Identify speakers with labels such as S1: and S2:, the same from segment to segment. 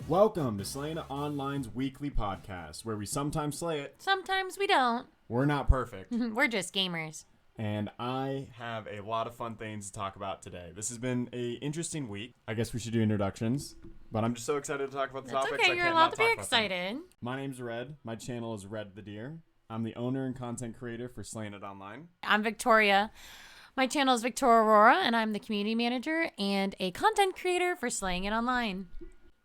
S1: Welcome to Sleighingit.Online's weekly podcast, where we sometimes slay it.
S2: Sometimes we don't.
S1: We're not perfect.
S2: We're just gamers.
S1: And I have a lot of fun things to talk about today. This has been an interesting week. I guess we should do introductions, but I'm just so excited to talk about the
S2: It's
S1: topics.
S2: okay, you're allowed to be excited.
S1: My name's Red. My channel is Red the Deer. I'm the owner and content creator for Sleighingit.Online.
S2: I'm Victoria. My channel is Victoria Aurora, and I'm the community manager and a content creator for Sleighingit.Online.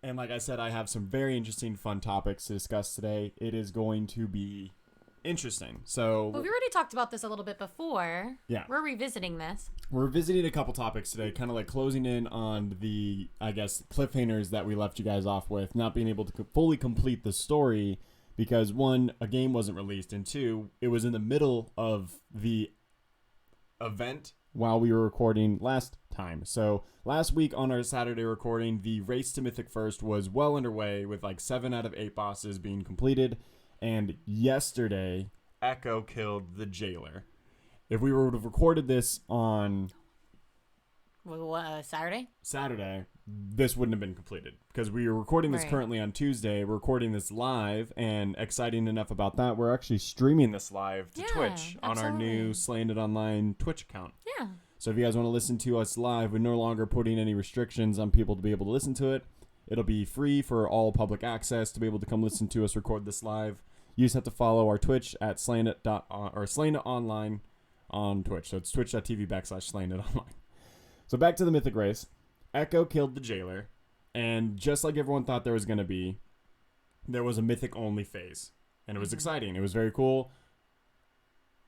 S1: And like I said, I have some very interesting, fun topics to discuss today. It is going to be interesting. So,
S2: Well, we already talked about this a little bit before.
S1: Yeah.
S2: We're revisiting this.
S1: We're visiting a couple topics today, kind of like closing in on the, I guess, cliffhangers that we left you guys off with, not being able to fully complete the story because, one, a game wasn't released, and two, it was in the middle of the event while we were recording last time. So last week on our Saturday recording, the race to Mythic First was well underway with like 7 out of 8 bosses being completed. And yesterday, Echo killed the jailer. If we were to have recorded this on Saturday, this wouldn't have been completed because we were recording this currently on Tuesday. We're recording this live, and exciting enough about that, we're actually streaming this live to Twitch on our new Sleighingit.Online Twitch account.
S2: Yeah.
S1: So if you guys want to listen to us live, we're no longer putting any restrictions on people to be able to listen to it. It'll be free for all public access to be able to come listen to us record this live. You just have to follow our Twitch at Sleighingit.online on Twitch. So it's twitch.tv/Sleighingit.Online. So back to the Mythic race. Echo killed the jailer, and just like everyone thought there was going to be, there was a Mythic only phase. And it was exciting. It was very cool.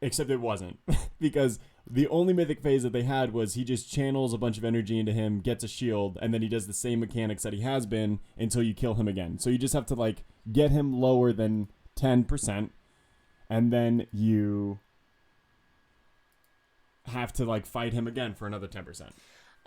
S1: Except it wasn't. Because the only Mythic phase that they had was he just channels a bunch of energy into him, gets a shield, and then he does the same mechanics that he has been until you kill him again. So you just have to like get him lower than 10%, and then you have to like fight him again for another 10%.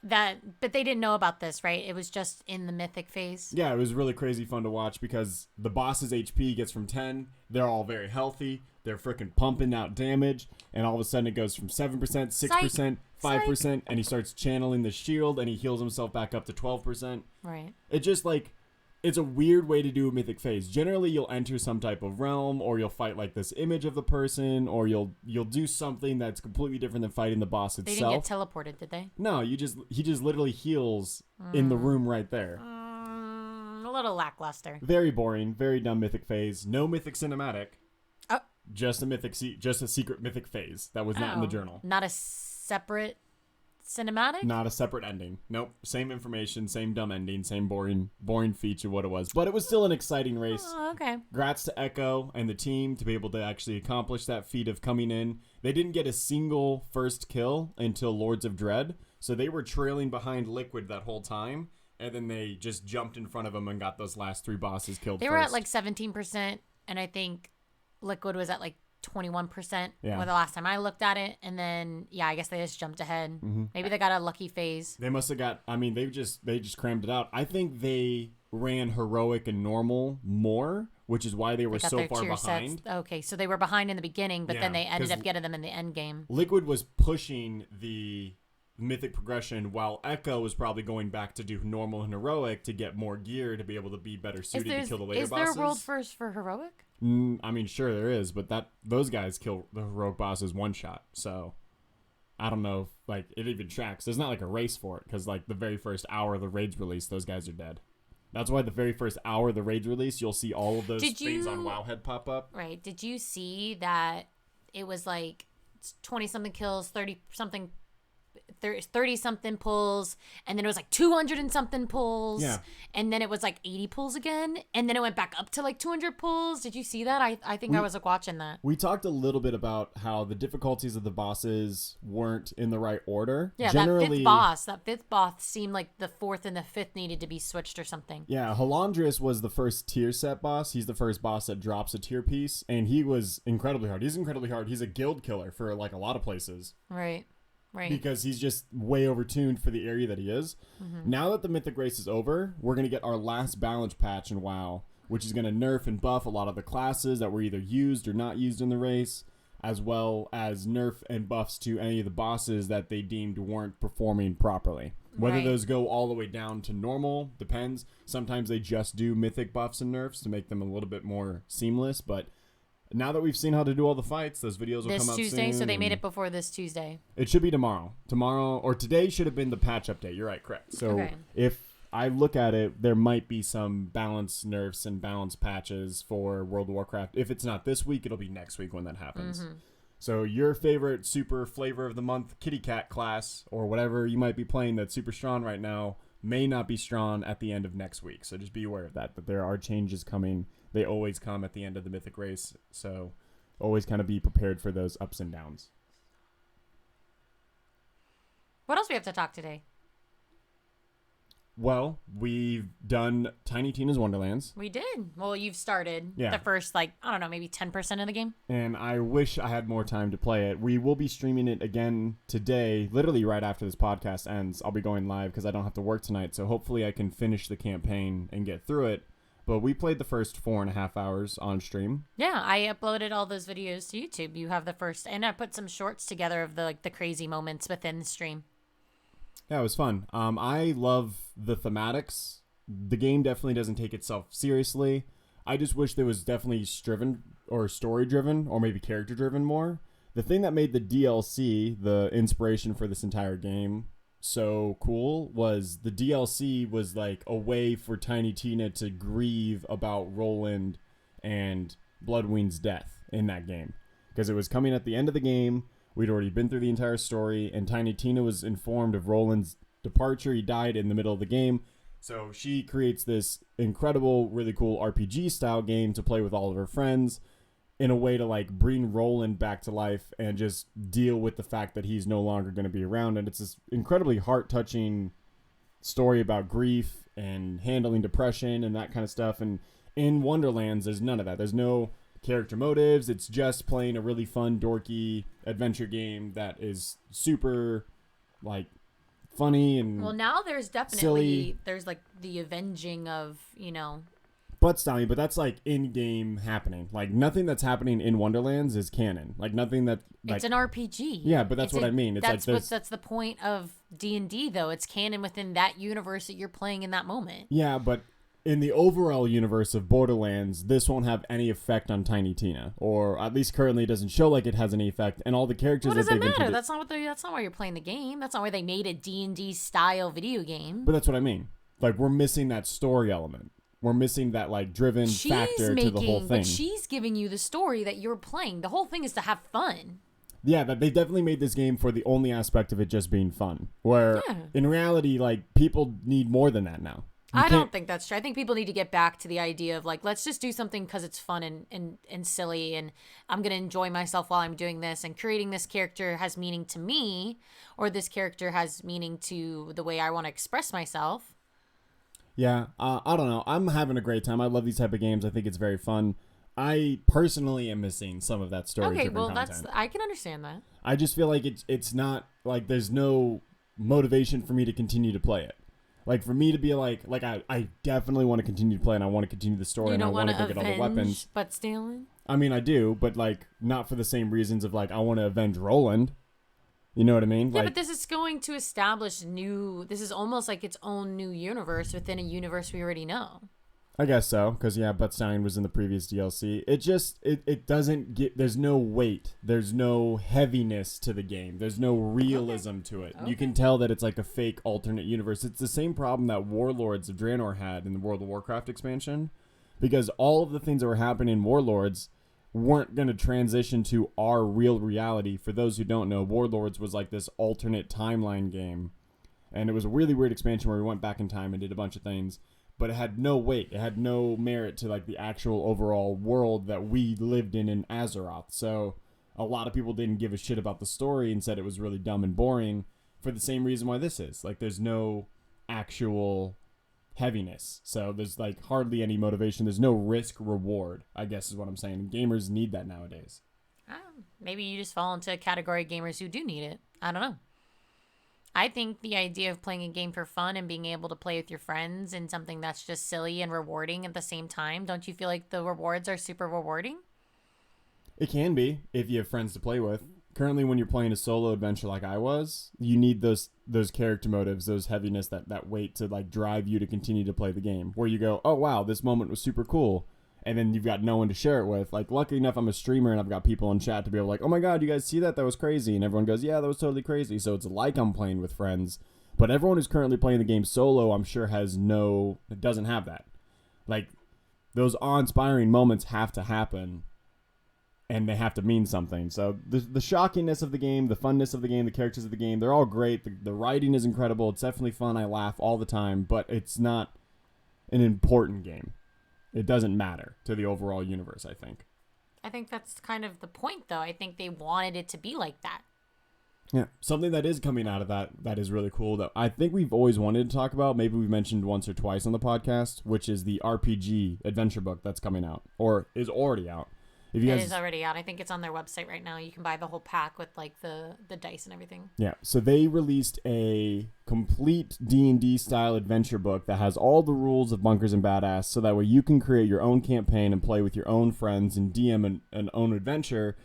S2: But they didn't know about this, right? It was just in the Mythic phase.
S1: Yeah, it was really crazy fun to watch because the boss's HP gets from 10. They're all very healthy. They're freaking pumping out damage. And all of a sudden it goes from 7%, 6%, 5%. And he starts channeling the shield and he heals himself back up to 12%.
S2: Right.
S1: It just like, it's a weird way to do a Mythic phase. Generally, you'll enter some type of realm, or you'll fight like this image of the person, or you'll do something that's completely different than fighting the boss itself.
S2: They didn't get teleported, did they?
S1: No, he just literally heals in the room right there.
S2: A little lackluster.
S1: Very boring, very dumb Mythic phase. No Mythic cinematic.
S2: Oh.
S1: Just a secret Mythic phase that was not in the journal.
S2: Not a separate cinematic?
S1: Not a separate ending. Nope. Same information, same dumb ending, same boring feature what it was. But it was still an exciting race.
S2: Oh, okay.
S1: Congrats to Echo and the team to be able to actually accomplish that feat of coming in. They didn't get a single first kill until Lords of Dread, so they were trailing behind Liquid that whole time, and then they just jumped in front of them and got those last 3 bosses killed
S2: They were at like 17%, and I think Liquid was at like 21% the last time I looked at it, and then I guess they just jumped ahead. Maybe they got a lucky phase.
S1: They must have got, I mean, they just crammed it out. I think they ran heroic and normal more, which is why they were so far behind.
S2: Okay, so they were behind in the beginning, but then they ended up getting them in the end game.
S1: Liquid was pushing the Mythic progression while Echo was probably going back to do normal and heroic to get more gear to be able to be better suited to kill the later bosses.
S2: Is there a world first for heroic?
S1: I mean, sure there is, but those guys kill the heroic bosses one shot. So I don't know if like it even tracks. There's not like a race for it because like the very first hour of the raids release, those guys are dead. That's why the very first hour of the raids release, you'll see all of those things on Wowhead pop up.
S2: Right. Did you see that it was like 20-something kills, 30-something 30-something pulls, and then it was like 200 and something pulls, and then it was like 80 pulls again, and then it went back up to like 200 pulls. Did you see that? I think I was like watching that.
S1: We talked a little bit about how the difficulties of the bosses weren't in the right order.
S2: Yeah, that fifth boss seemed like the 4th and the 5th needed to be switched or something.
S1: Yeah, Halandris was the first tier set boss. He's the first boss that drops a tier piece, and he was incredibly hard. He's a guild killer for like a lot of places.
S2: Right. Right.
S1: Because he's just way overtuned for the area that he is. Now that the Mythic race is over, we're going to get our last balance patch in WoW, which is going to nerf and buff a lot of the classes that were either used or not used in the race, as well as nerf and buffs to any of the bosses that they deemed weren't performing properly. Whether those go all the way down to normal depends. Sometimes they just do mythic buffs and nerfs to make them a little bit more seamless, but now that we've seen how to do all the fights, those videos will come out
S2: this Tuesday,
S1: soon.
S2: so they made it before this Tuesday.
S1: It should be tomorrow. Tomorrow or today should have been the patch update. You're right, correct. So if I look at it, there might be some balance nerfs and balance patches for World of Warcraft. If it's not this week, it'll be next week when that happens. Mm-hmm. So your favorite super flavor of the month kitty cat class or whatever you might be playing that's super strong right now may not be strong at the end of next week. So just be aware of that there are changes coming. They always come at the end of the mythic race. So always kind of be prepared for those ups and downs.
S2: What else do we have to talk today?
S1: Well, we've done Tiny Tina's Wonderlands.
S2: We did. Well, you've started the first, maybe 10% of the game. And
S1: I wish I had more time to play it. We will be streaming it again today, literally right after this podcast ends. I'll be going live because I don't have to work tonight, so hopefully I can finish the campaign and get through it. But we played the first 4.5 hours on stream. Yeah,
S2: I uploaded all those videos to YouTube. You have the first, and I put some shorts together of the crazy moments within the stream.
S1: Yeah, it was fun. I love the thematics. The game definitely doesn't take itself seriously. I just wish there was definitely driven or story driven or maybe character driven more. The thing that made the DLC, the inspiration for this entire game, so cool was the DLC was like a way for Tiny Tina to grieve about Roland and Bloodwing's death in that game. Because it was coming at the end of the game. We'd already been through the entire story, and Tiny Tina was informed of Roland's departure. He died in the middle of the game. So she creates this incredible, really cool RPG-style game to play with all of her friends in a way to, bring Roland back to life and just deal with the fact that he's no longer going to be around. And it's this incredibly heart-touching story about grief and handling depression and that kind of stuff. And in Wonderlands, there's none of that. There's no character motives. It's just playing a really fun, dorky adventure game that is super, funny and
S2: now there's definitely
S1: silly.
S2: There's the avenging of,
S1: But that's in-game happening. Nothing that's happening in Wonderlands is canon. Nothing that
S2: it's an RPG.
S1: Yeah, but that's what I mean. It's
S2: that's the point of D&D though. It's canon within that universe that you're playing in that moment.
S1: Yeah, but in the overall universe of Borderlands, this won't have any effect on Tiny Tina, or at least currently it doesn't show like it has any effect. And all the characters
S2: that they've matter? That's not why you're playing the game. That's not why they made a D&D style video game.
S1: But that's what I mean. We're missing that story element. We're missing that driven factor to the whole thing.
S2: But she's giving you the story that you're playing. The whole thing is to have fun.
S1: Yeah, that they definitely made this game for the only aspect of it just being fun. Where in reality, people need more than that now.
S2: I don't think that's true. I think people need to get back to the idea of let's just do something because it's fun and silly, and I'm going to enjoy myself while I'm doing this, and creating this character has meaning to me, or this character has meaning to the way I want to express myself.
S1: Yeah, I don't know. I'm having a great time. I love these type of games. I think it's very fun. I personally am missing some of that story-driven content.
S2: I can understand that.
S1: I just feel like it's not, there's no motivation for me to continue to play it. For me to be I definitely want to continue to play and I want to continue the story and I want to go get all the weapons.
S2: But stealing?
S1: I mean, I do, but not for the same reasons of I want to avenge Roland. You know what I mean?
S2: Yeah, but this is going to establish this is almost like its own new universe within a universe we already know.
S1: I guess so, because Buttstein was in the previous DLC. It just, it doesn't get, there's no weight. There's no heaviness to the game. There's no realism to it. Okay. You can tell that it's a fake alternate universe. It's the same problem that Warlords of Draenor had in the World of Warcraft expansion, because all of the things that were happening in Warlords weren't going to transition to our real reality. For those who don't know, Warlords was this alternate timeline game, and it was a really weird expansion where we went back in time and did a bunch of things. But it had no weight. It had no merit to the actual overall world that we lived in Azeroth. So a lot of people didn't give a shit about the story and said it was really dumb and boring for the same reason why this is. There's no actual heaviness. So there's hardly any motivation. There's no risk reward, I guess is what I'm saying. Gamers need that nowadays.
S2: Maybe you just fall into a category of gamers who do need it. I don't know. I think the idea of playing a game for fun and being able to play with your friends and something that's just silly and rewarding at the same time, don't you feel like the rewards are super rewarding?
S1: It can be if you have friends to play with, currently when you're playing a solo adventure like I was, you need those character motives, those heaviness, that weight to like drive you to continue to play the game. Where you go, oh wow, this moment was super cool, and then you've got no one to share it with. Like, luckily enough, I'm a streamer and I've got people in chat to be able to like, oh my god, you guys see that? That was crazy, and everyone goes, yeah, that was totally crazy. So it's like I'm playing with friends. But everyone who's currently playing the game solo, I'm sure doesn't have that. Like, those awe-inspiring moments have to happen, and they have to mean something. So the shockiness of the game, the funness of the game, the characters of the game, they're all great. The writing is incredible. It's definitely fun. I laugh all the time, but it's not an important game. It doesn't matter to the overall universe, I think.
S2: I think that's kind of the point, though. I think they wanted it to be like that.
S1: Yeah, something that is coming out of that is really cool that I think we've always wanted to talk about. Maybe we've mentioned once or twice on the podcast, which is the RPG adventure book that's coming out or is already out.
S2: It is already out. I think it's on their website right now. You can buy the whole pack with like the dice and everything.
S1: Yeah, so they released a complete D&D style adventure book that has all the rules of Bunkers and Badass, so that way you can create your own campaign and play with your own friends and DM an own adventure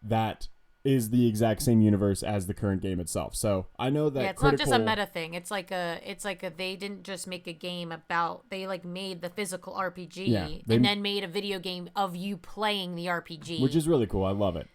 S1: that is the exact same universe as the current game itself. So I know that
S2: it's not just a meta thing. It's like they didn't just make a game about, they like made the physical RPG and then made a video game of you playing the RPG,
S1: which is really cool. I love it.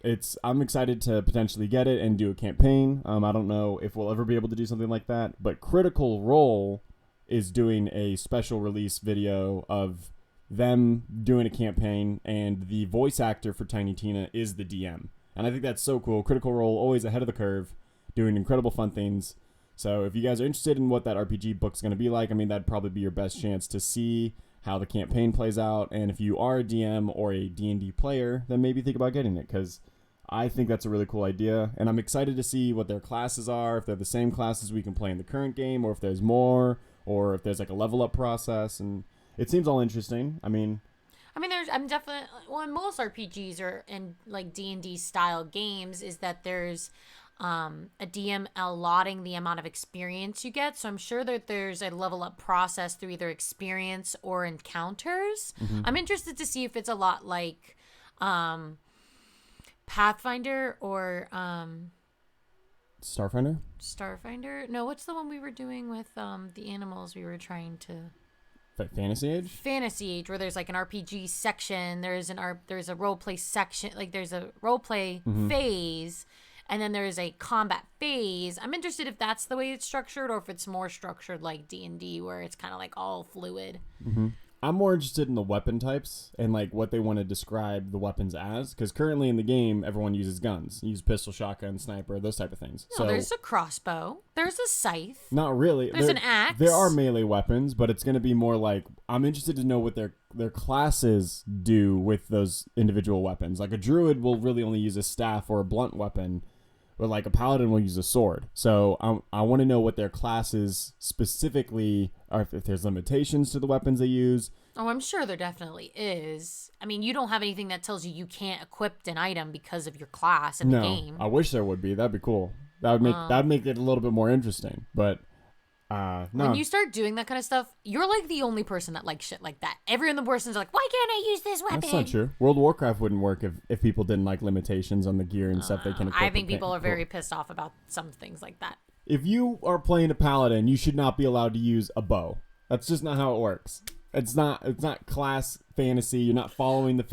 S1: I'm excited to potentially get it and do a campaign. I don't know if we'll ever be able to do something like that, but Critical Role is doing a special release video of them doing a campaign, and the voice actor for Tiny Tina is the DM. And I think that's so cool. Critical Role, always ahead of the curve, doing incredible fun things. So if you guys are interested in what that RPG book's going to be like, I mean, that'd probably be your best chance to see how the campaign plays out. And if you are a DM or a D&D player, then maybe think about getting it, because I think that's a really cool idea. And I'm excited to see what their classes are, if they're the same classes we can play in the current game, or if there's more, or if there's like a level up process. And it seems all interesting.
S2: I'm definitely, well, in most RPGs or in like D&D style games is that there's a DM allotting the amount of experience you get. So I'm sure that there's a level up process through either experience or encounters. Mm-hmm. I'm interested to see if it's a lot like Pathfinder or
S1: Starfinder?
S2: No, what's the one we were doing with the animals we were trying to...
S1: Fantasy Age?
S2: Fantasy Age, where there's like an RPG section, there's a roleplay section, like there's a roleplay phase, and then there's a combat phase. I'm interested if that's the way it's structured, or if it's more structured like D&D, where it's kind of like all fluid.
S1: Mm-hmm. I'm more interested in the weapon types and like what they want to describe the weapons as, because currently in the game everyone uses guns. You use pistol, shotgun, sniper, those type of things.
S2: No, there's a crossbow, there's a scythe.
S1: Not really.
S2: There's an axe.
S1: There are melee weapons, but it's going to be more like, I'm interested to know what their classes do with those individual weapons. Like a druid will really only use a staff or a blunt weapon, or like a paladin will use a sword. So I want to know what their classes specifically are, if there's limitations to the weapons they use.
S2: Oh, I'm sure there definitely is. I mean, you don't have anything that tells you can't equip an item because of your class in the game.
S1: I wish there would be. That'd be cool. That'd make it a little bit more interesting. But no.
S2: When you start doing that kind of stuff, you're like the only person that likes shit like that. Every other person's like, why can't I use this weapon?
S1: That's not true. World of Warcraft wouldn't work if people didn't like limitations on the gear and stuff they can equip.
S2: I think people are very pissed off about some things like that.
S1: If you are playing a paladin, you should not be allowed to use a bow. That's just not how it works. It's not class fantasy. You're not following the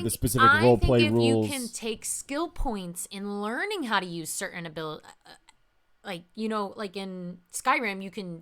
S1: specific role play rules.
S2: You can take skill points in learning how to use certain ability. Like in Skyrim, you can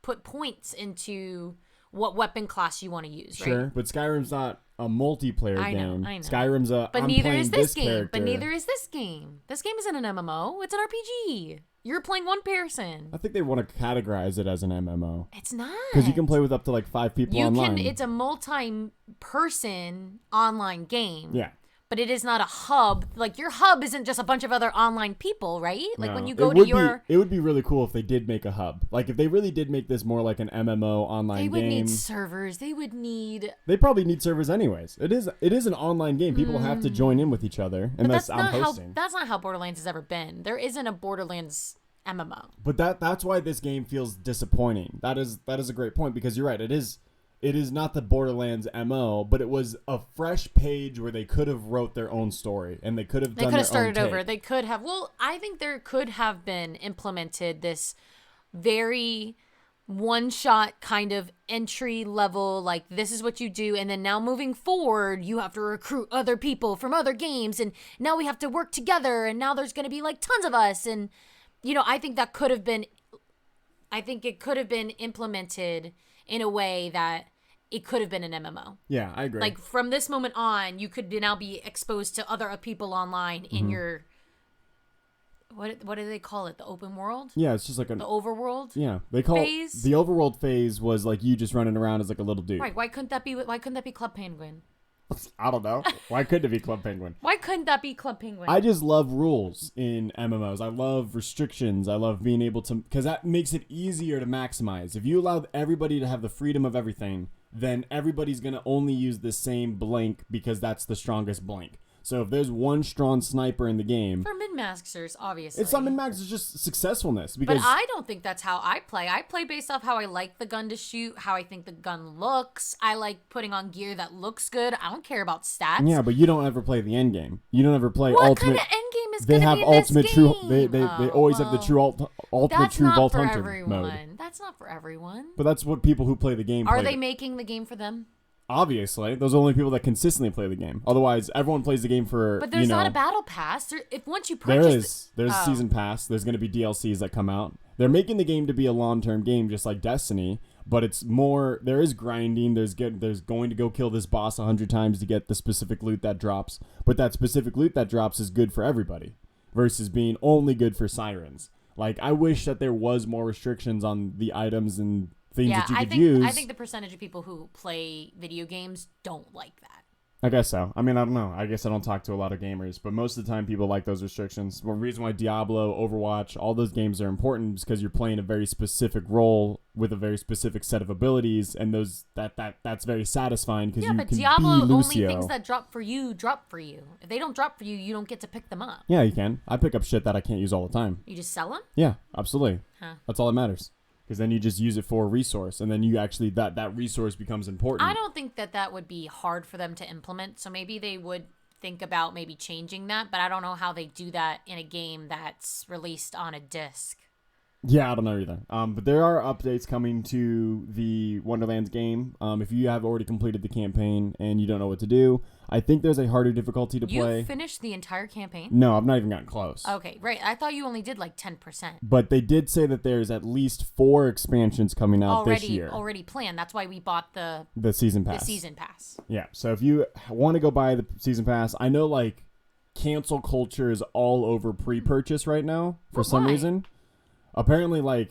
S2: put points into what weapon class you want to use, right?
S1: Sure, but Skyrim's not a multiplayer game.
S2: I know.
S1: Skyrim's
S2: but neither is this game. But neither is this game. This game isn't an MMO. It's an RPG. You're playing one person.
S1: I think they want to categorize it as an MMO.
S2: It's not.
S1: Because you can play with up to like 5 people online.
S2: It's a multi-person online game.
S1: Yeah.
S2: But it is not a hub. Like, your hub isn't just a bunch of other online people, right? Like,
S1: no.
S2: when you go to your...
S1: It would be really cool if they did make a hub. Like, if they really did make this more like an MMO online game.
S2: They would need servers. They would need...
S1: They probably need servers anyways. It is an online game. People have to join in with each other. And that's I'm hosting.
S2: That's not how Borderlands has ever been. There isn't a Borderlands MMO.
S1: But that's why this game feels disappointing. That is a great point, because you're right. It is it is not the Borderlands MO, but it was a fresh page where they could have wrote their own story and they could have done their own take. They could have started over.
S2: They could have. Well, I think there could have been implemented this very one-shot kind of entry level, like, this is what you do, and then now moving forward you have to recruit other people from other games, and now we have to work together, and now there's going to be like tons of us, and I think it could have been implemented in a way that it could have been an MMO.
S1: Yeah, I agree.
S2: Like, from this moment on, you could now be exposed to other people online in your what do they call it? The open world?
S1: Yeah, it's just like
S2: the overworld.
S1: Yeah, they call
S2: phase?
S1: it the overworld phase. Was like you just running around as like a little dude.
S2: Right? Why couldn't that be Club Penguin?
S1: I don't know. Why couldn't it be Club Penguin?
S2: Why couldn't that be Club Penguin?
S1: I just love rules in MMOs. I love restrictions. I love being able to, because that makes it easier to maximize. If you allow everybody to have the freedom of everything, then everybody's going to only use the same blank because that's the strongest blank. So if there's one strong sniper in the game...
S2: For min-maxers, obviously.
S1: It's not min-maxers, it's just successfulness. Because
S2: but I don't think that's how I play. I play based off how I like the gun to shoot, how I think the gun looks. I like putting on gear that looks good. I don't care about stats.
S1: Yeah, but you don't ever play the end game. You don't ever play
S2: what
S1: ultimate...
S2: What kind of end game is
S1: they
S2: going to
S1: have
S2: be
S1: ultimate
S2: this
S1: true.
S2: game?
S1: They always have the true ultimate true Vault Hunter mode.
S2: That's not for everyone.
S1: But that's what people who play the game
S2: Are they making the game for them?
S1: Obviously, those are the only people that consistently play the game. Otherwise, everyone plays the game for.
S2: But there's not a battle pass. If once you purchase,
S1: there's a season pass. There's going to be DLCs that come out. They're making the game to be a long-term game, just like Destiny. But it's more. There is grinding. There's going to go kill this boss 100 times to get the specific loot that drops. But that specific loot that drops is good for everybody, versus being only good for sirens. Like, I wish that there was more restrictions on the items and things that you could use.
S2: I think the percentage of people who play video games don't like that.
S1: I guess so. I mean, I don't know. I guess I don't talk to a lot of gamers, but most of the time people like those restrictions. The reason why Diablo, Overwatch, all those games are important is because you're playing a very specific role with a very specific set of abilities, and that's very satisfying because you
S2: but
S1: can
S2: Diablo,
S1: be Lucio.
S2: only things that drop for you drop for you. If they don't drop for you, you don't get to pick them up.
S1: Yeah, you can. I pick up shit that I can't use all the time.
S2: You just sell them?
S1: Yeah, absolutely.
S2: Huh.
S1: That's all that matters. Because then you just use it for a resource, and then you actually that resource becomes important.
S2: I don't think that would be hard for them to implement, so maybe they would think about maybe changing that, but I don't know how they do that in a game that's released on a disc.
S1: Yeah, I don't know either. But there are updates coming to the Wonderlands game. If you have already completed the campaign and you don't know what to do, I think there's a harder difficulty to play.
S2: You finished the entire campaign?
S1: No, I've not even gotten close.
S2: Okay, right. I thought you only did like 10%.
S1: But they did say that there's at least 4 expansions coming out this year.
S2: Already planned. That's why we bought the
S1: season pass.
S2: The season pass.
S1: Yeah. So if you want to go buy the season pass, I know like cancel culture is all over pre-purchase right now for some reason. Apparently, like,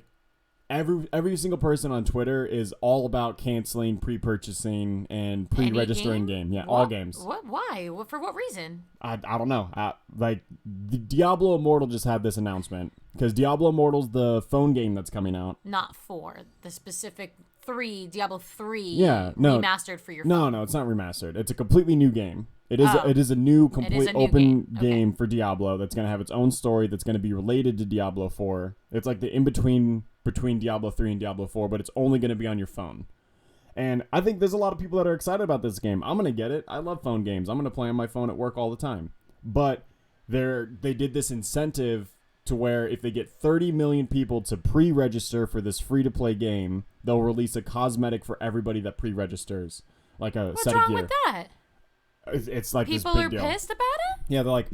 S1: every single person on Twitter is all about canceling pre-purchasing and pre-registering game. Yeah, all games.
S2: What? Why? For what reason?
S1: I don't know. Like, the Diablo Mortal just had this announcement. Because Diablo Mortal's the phone game that's coming out.
S2: Not 4. The specific 3, Diablo 3 remastered for your
S1: phone. No, it's not remastered. It's a completely new game. It is a new complete open game for Diablo that's going to have its own story that's going to be related to Diablo 4. It's like the in-between between Diablo 3 and Diablo 4, but it's only going to be on your phone. And I think there's a lot of people that are excited about this game. I'm going to get it. I love phone games. I'm going to play on my phone at work all the time. But they did this incentive to where if they get 30 million people to pre-register for this free-to-play game, they'll release a cosmetic for everybody that pre-registers. Like a set of gear.
S2: What's wrong with that?
S1: It's like
S2: people
S1: this big
S2: are
S1: deal.
S2: pissed about it?
S1: Yeah, they're like,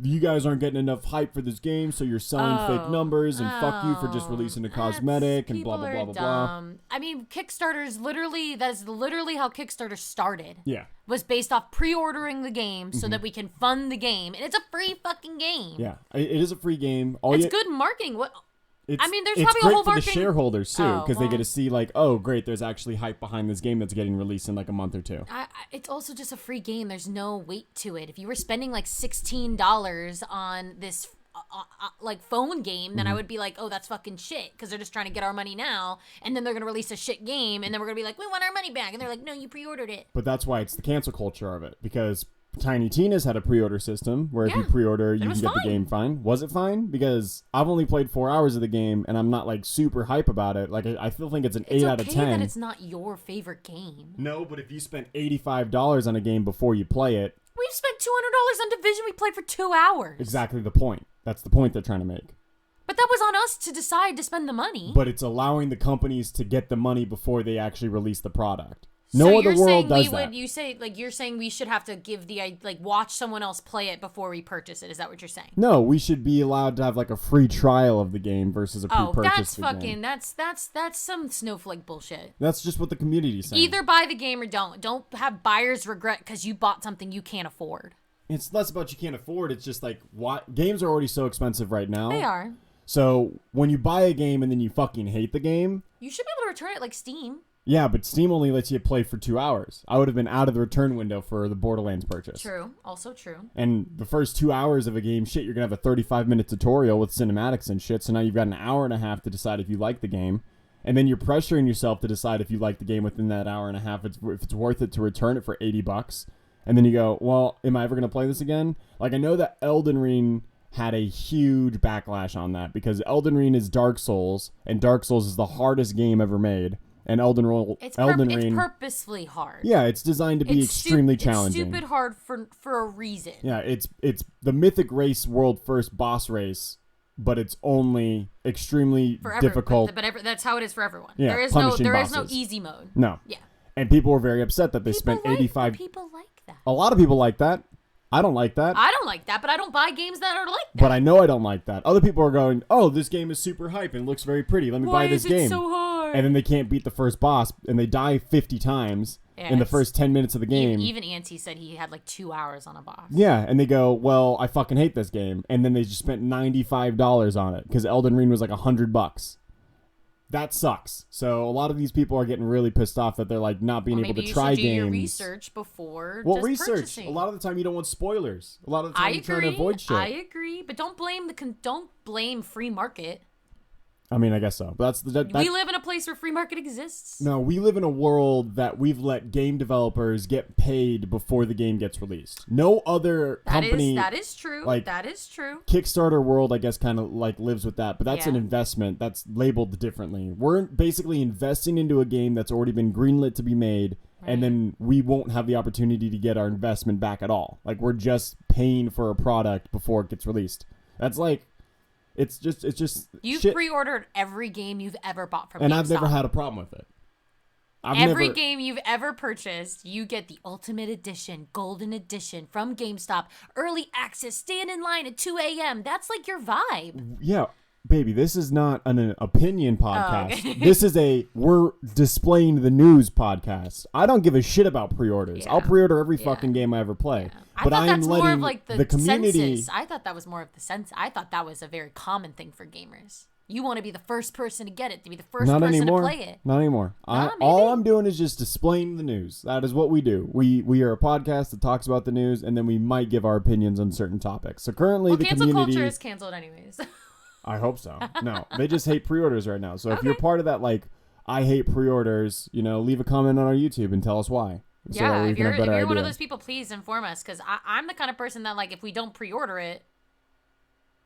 S1: you guys aren't getting enough hype for this game, so you're selling fake numbers, and fuck you for just releasing a cosmetic, and blah, blah, blah, blah, blah.
S2: I mean, Kickstarter's that is literally how Kickstarter started.
S1: Yeah.
S2: Was based off pre-ordering the game so that we can fund the game. And it's a free fucking game.
S1: Yeah, it is a free game.
S2: It's good marketing. There's probably a whole
S1: marketing. It's great for the shareholders, too, because they get to see, like, oh, great, there's actually hype behind this game that's getting released in, like, a month or two.
S2: It's also just a free game. There's no weight to it. If you were spending, like, $16 on this, like, phone game, then I would be like, oh, that's fucking shit, because they're just trying to get our money now, and then they're going to release a shit game, and then we're going to be like, we want our money back, and they're like, no, you pre-ordered it.
S1: But that's why it's the cancel culture of it, because Tiny Tina's had a pre-order system where if you pre-order, you can get the game fine. Was it fine? Because I've only played 4 hours of the game, and I'm not like super hype about it. Like I still think it's an 8 out of 10.
S2: It's okay that it's not your favorite game.
S1: No, but if you spent $85 on a game before you play it,
S2: we've spent $200 on Division. We played for 2 hours.
S1: Exactly the point. That's the point they're trying to make.
S2: But that was on us to decide to spend the money.
S1: But it's allowing the companies to get the money before they actually release the product. No other world does that.
S2: You're saying we should have to give watch someone else play it before we purchase it. Is that what you're saying?
S1: No, we should be allowed to have like a free trial of the game versus a pre-purchase.
S2: That's some snowflake bullshit.
S1: That's just what the community's saying.
S2: Either buy the game or don't. Don't have buyer's regret because you bought something you can't afford.
S1: It's less about you can't afford. It's just like games are already so expensive right now.
S2: They are.
S1: So when you buy a game and then you fucking hate the game,
S2: you should be able to return it like Steam.
S1: Yeah, but Steam only lets you play for 2 hours. I would have been out of the return window for the Borderlands purchase.
S2: True. Also true.
S1: And the first 2 hours of a game, shit, you're going to have a 35-minute tutorial with cinematics and shit. So now you've got an hour and a half to decide if you like the game. And then you're pressuring yourself to decide if you like the game within that hour and a half, if it's worth it to return it for $80. And then you go, well, am I ever going to play this again? Like, I know that Elden Ring had a huge backlash on that because Elden Ring is Dark Souls, and Dark Souls is the hardest game ever made. And Elden Ring,
S2: it's purposefully hard.
S1: Yeah, it's designed to be extremely challenging.
S2: It's stupid hard for a reason.
S1: Yeah, it's the Mythic Race world first boss race, but it's only extremely difficult.
S2: But that's how it is for everyone.
S1: Yeah,
S2: there is no easy mode.
S1: No.
S2: Yeah.
S1: And people were very upset that they spent $85.
S2: People like that.
S1: A lot of people like that. I don't like that.
S2: I don't like that, but I don't buy games that are like that.
S1: But I know I don't like that. Other people are going, oh, this game is super hype and looks very pretty. Let me buy this game.
S2: Why is it so hard?
S1: And then they can't beat the first boss, and they die 50 times in the first 10 minutes of the game.
S2: Even Auntie said he had like 2 hours on a boss.
S1: Yeah, and they go, well, I fucking hate this game. And then they just spent $95 on it because Elden Ring was like $100. That sucks. So a lot of these people are getting really pissed off that they're like not being able to try games.
S2: Maybe you should do your research before.
S1: Research.
S2: Purchasing.
S1: A lot of the time you don't want spoilers. A lot of the time you're trying to avoid shit.
S2: I agree, but don't blame free market.
S1: I mean, I guess so. But
S2: we live in a place where free market exists.
S1: No, we live in a world that we've let game developers get paid before the game gets released. No other company.
S2: That is true. That is true.
S1: Kickstarter world, I guess, kind of like lives with that. But that's an investment. That's labeled differently. We're basically investing into a game that's already been greenlit to be made. Right. And then we won't have the opportunity to get our investment back at all. Like, we're just paying for a product before it gets released. That's like... It's just
S2: You've
S1: shit.
S2: Pre-ordered every game you've ever bought from GameStop.
S1: And I've never had a problem with it.
S2: Every game you've ever purchased, you get the Ultimate Edition, Golden Edition from GameStop. Early access, stand in line at 2 a.m. That's like your vibe.
S1: Yeah. Baby, this is not an opinion podcast.
S2: Oh, okay.
S1: This is we're displaying the news podcast. I don't give a shit about pre-orders. I'll pre-order every fucking game I ever play. Yeah.
S2: But I thought that's more of like the community. Census. I thought that was more of the sense. I thought that was a very common thing for gamers. You want to be the first person to get it, to be the first person to play it.
S1: Not anymore. All I'm doing is just displaying the news. That is what we do. We are a podcast that talks about the news, and then we might give our opinions on certain topics. So currently the community...
S2: cancel culture is canceled anyways.
S1: I hope so. No, they just hate pre-orders right now. So if you're part of that, like, I hate pre-orders, leave a comment on our YouTube and tell us why.
S2: So if you're one of those people, please inform us, because I'm the kind of person that, like, if we don't pre-order it,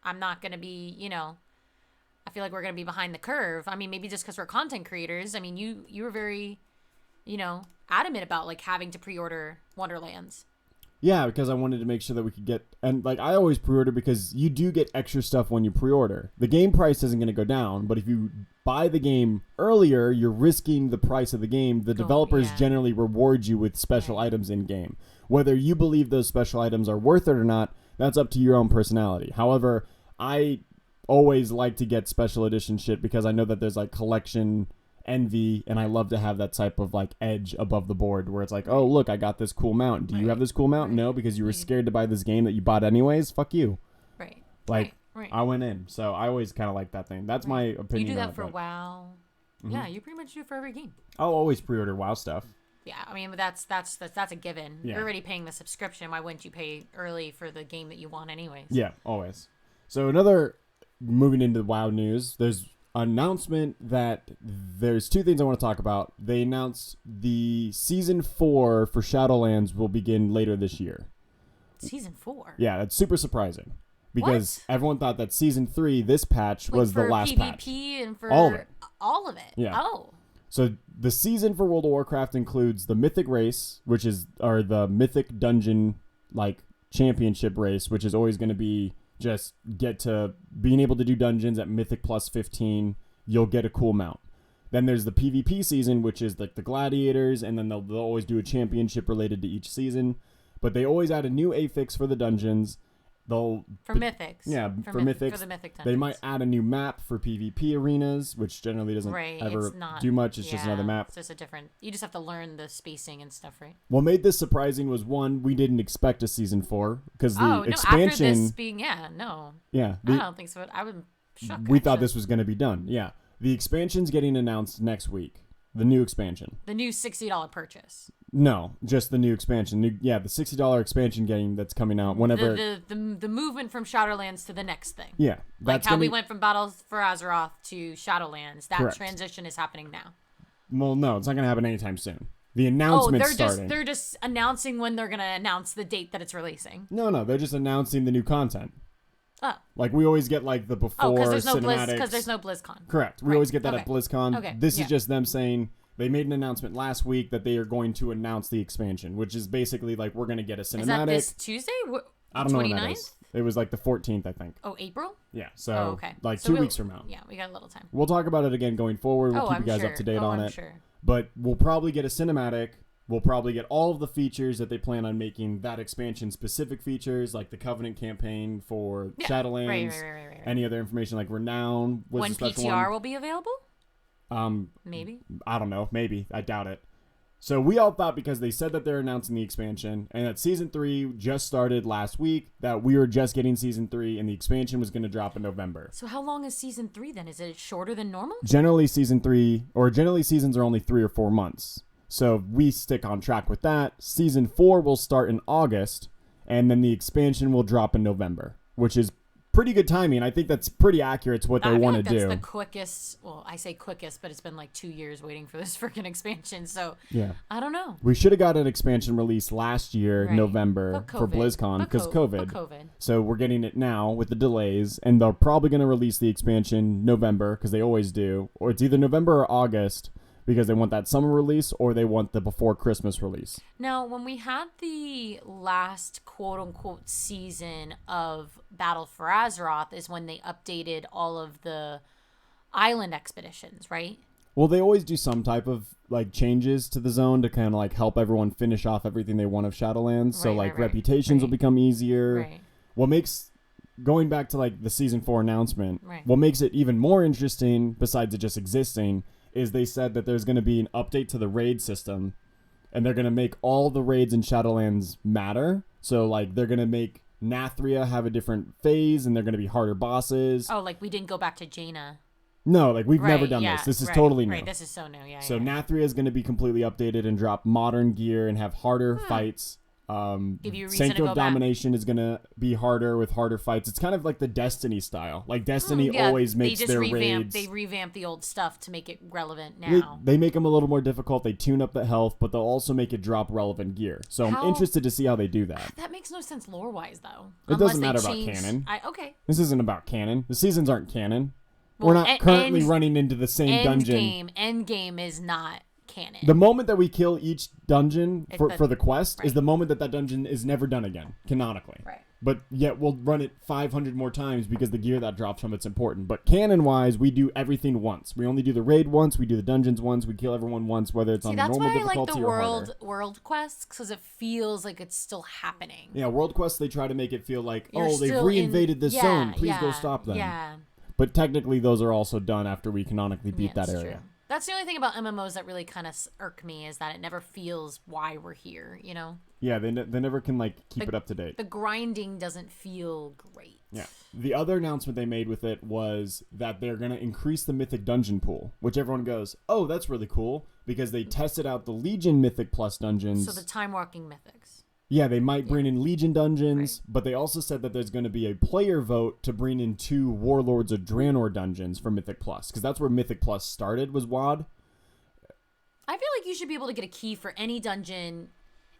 S2: I'm not going to be, I feel like we're going to be behind the curve. I mean, maybe just because we're content creators. I mean, you were very, adamant about, like, having to pre-order Wonderlands.
S1: Yeah, because I wanted to make sure that we could get... And, like, I always pre-order because you do get extra stuff when you pre-order. The game price isn't going to go down, but if you buy the game earlier, you're risking the price of the game. The developers generally reward you with special items in-game. Whether you believe those special items are worth it or not, that's up to your own personality. However, I always like to get special edition shit because I know that there's, like, collection... envy, and I love to have that type of like edge above the board where it's like, oh look, I got this cool mount. Do you have this cool mount? No, because you were scared to buy this game that you bought anyways. Fuck you.
S2: Right.
S1: Like I went in, so I always kind of like that thing. That's my opinion.
S2: You do that for WoW. Mm-hmm. Yeah, you pretty much do it for every game.
S1: I'll always pre-order WoW stuff.
S2: Yeah, I mean, but that's a given.
S1: Yeah.
S2: You're already paying the subscription. Why wouldn't you pay early for the game that you want anyways?
S1: Yeah, always. So moving into WoW news, there's announcement that there's two things I want to talk about. They announced the season 4 for Shadowlands will begin later this year.
S2: Season 4?
S1: Yeah, that's super surprising. Because everyone thought that Season 3, this patch, was the last patch.
S2: For PvP and for...
S1: All of it.
S2: All of it?
S1: Yeah.
S2: Oh.
S1: So the season for World of Warcraft includes the Mythic race, or the Mythic Dungeon, championship race, which is always going to be just get to being able to do dungeons at Mythic plus 15. You'll get a cool mount. Then there's the PvP season, which is the gladiators, and then they'll always do a championship related to each season. But they always add a new affix for the dungeons.
S2: Mythics.
S1: Yeah, for Mythics.
S2: For the Mythic dungeons.
S1: They might add a new map for PvP arenas, which generally doesn't ever do much. It's just another map.
S2: It's just a different... You just have to learn the spacing and stuff, right?
S1: What made this surprising was, one, we didn't expect a Season 4, because the expansion...
S2: after this being... Yeah, no.
S1: Yeah.
S2: I don't think so. I would shocked.
S1: We thought this was going to be done. Yeah. The expansion's getting announced next week. The new expansion.
S2: The new $60 purchase.
S1: No, just the new expansion. The $60 expansion game that's coming out whenever...
S2: The movement from Shadowlands to the next thing.
S1: Yeah.
S2: Like how we went from Battle for Azeroth to Shadowlands. That
S1: Correct.
S2: transition is happening now.
S1: Well, no, it's not going to happen anytime soon. The announcement's starting.
S2: They're just announcing when they're going to announce the date that it's releasing.
S1: No, they're just announcing the new content.
S2: Oh.
S1: Like, we always get, the before cinematics.
S2: Because there's no BlizzCon.
S1: Correct. We always get that at BlizzCon.
S2: Okay.
S1: This is just them saying... They made an announcement last week that they are going to announce the expansion, which is basically we're going to get a cinematic.
S2: Is that this Tuesday?
S1: I don't know when that is. It was the 14th, I think.
S2: Oh, April?
S1: Yeah. So,
S2: okay.
S1: 2 weeks from now.
S2: Yeah, we got a little time.
S1: We'll talk about it again going forward. We'll keep you guys up to date on it.
S2: Sure.
S1: But we'll probably get a cinematic. We'll probably get all of the features that they plan on making that expansion specific features, like the Covenant campaign for Shadowlands.
S2: Right.
S1: Any other information like Renown was
S2: when
S1: a special
S2: PTR
S1: one.
S2: will be available? Maybe.
S1: I don't know. Maybe. I doubt it. So we all thought, because they said that they're announcing the expansion and that Season 3 just started last week, that we were just getting Season 3 and the expansion was going to drop in November.
S2: So how long is Season 3 then? Is it shorter than normal?
S1: Generally seasons are only 3 or 4 months. So we stick on track with that. Season 4 will start in August, and then the expansion will drop in November, which is pretty good timing. I think that's pretty accurate to what they want to do.
S2: That's the quickest. Well, I say quickest, but it's been 2 years waiting for this freaking expansion. So
S1: yeah,
S2: I don't know.
S1: We should have got an expansion release last year, November, for BlizzCon because COVID. So we're getting it now with the delays, and they're probably going to release the expansion November because they always do, or it's either November or August, because they want that summer release or they want the before Christmas release.
S2: Now, when we had the last quote-unquote season of Battle for Azeroth is when they updated all of the island expeditions, right?
S1: Well, they always do some type of changes to the zone to kind of help everyone finish off everything they want of Shadowlands. So reputations will become easier.
S2: Right.
S1: What makes... Going back to the Season 4 announcement, what makes it even more interesting, besides it just existing, is they said that there's going to be an update to the raid system, and they're going to make all the raids in Shadowlands matter. So, they're going to make Nathria have a different phase, and they're going to be harder bosses.
S2: Oh, we didn't go back to Jaina.
S1: No, we've never done this. This is totally new.
S2: Right, this is so new, yeah.
S1: So Nathria is going to be completely updated and drop modern gear and have harder fights.
S2: Give you a reason
S1: Sanctum
S2: to go
S1: of Domination is going to be harder with harder fights. It's kind of like the Destiny style. Destiny always makes their raids.
S2: They revamp the old stuff to make it relevant now.
S1: They make them a little more difficult. They tune up the health, but they'll also make it drop relevant gear. So I'm interested to see how they do that.
S2: That makes no sense lore-wise, though.
S1: It doesn't matter about canon.
S2: Okay.
S1: This isn't about canon. The seasons aren't canon. We're not currently running into the same dungeon.
S2: Endgame is not canon.
S1: The moment that we kill each dungeon for the quest is the moment that dungeon is never done again, canonically.
S2: Right.
S1: But yet we'll run it 500 more times because the gear that drops from it's important. But canon-wise, we do everything once. We only do the raid once, we do the dungeons once, we kill everyone once, whether it's on normal difficulty or harder.
S2: That's why I like the world quests, because it feels like it's still happening.
S1: Yeah, world quests, they try to make it feel like, they've reinvaded this zone. Please go stop them.
S2: Yeah.
S1: But technically, those are also done after we canonically beat that area.
S2: True. That's the only thing about MMOs that really kind of irk me, is that it never feels why we're here, you know?
S1: Yeah, they never can keep it up to date.
S2: The grinding doesn't feel great.
S1: Yeah. The other announcement they made with it was that they're going to increase the Mythic dungeon pool, which everyone goes, oh, that's really cool, because they tested out the Legion Mythic Plus dungeons.
S2: So the time-walking mythics.
S1: Yeah, they might bring in Legion dungeons, but they also said that there's going to be a player vote to bring in 2 Warlords of Draenor dungeons for Mythic Plus, because that's where Mythic Plus started, was WoD.
S2: I feel like you should be able to get a key for any dungeon.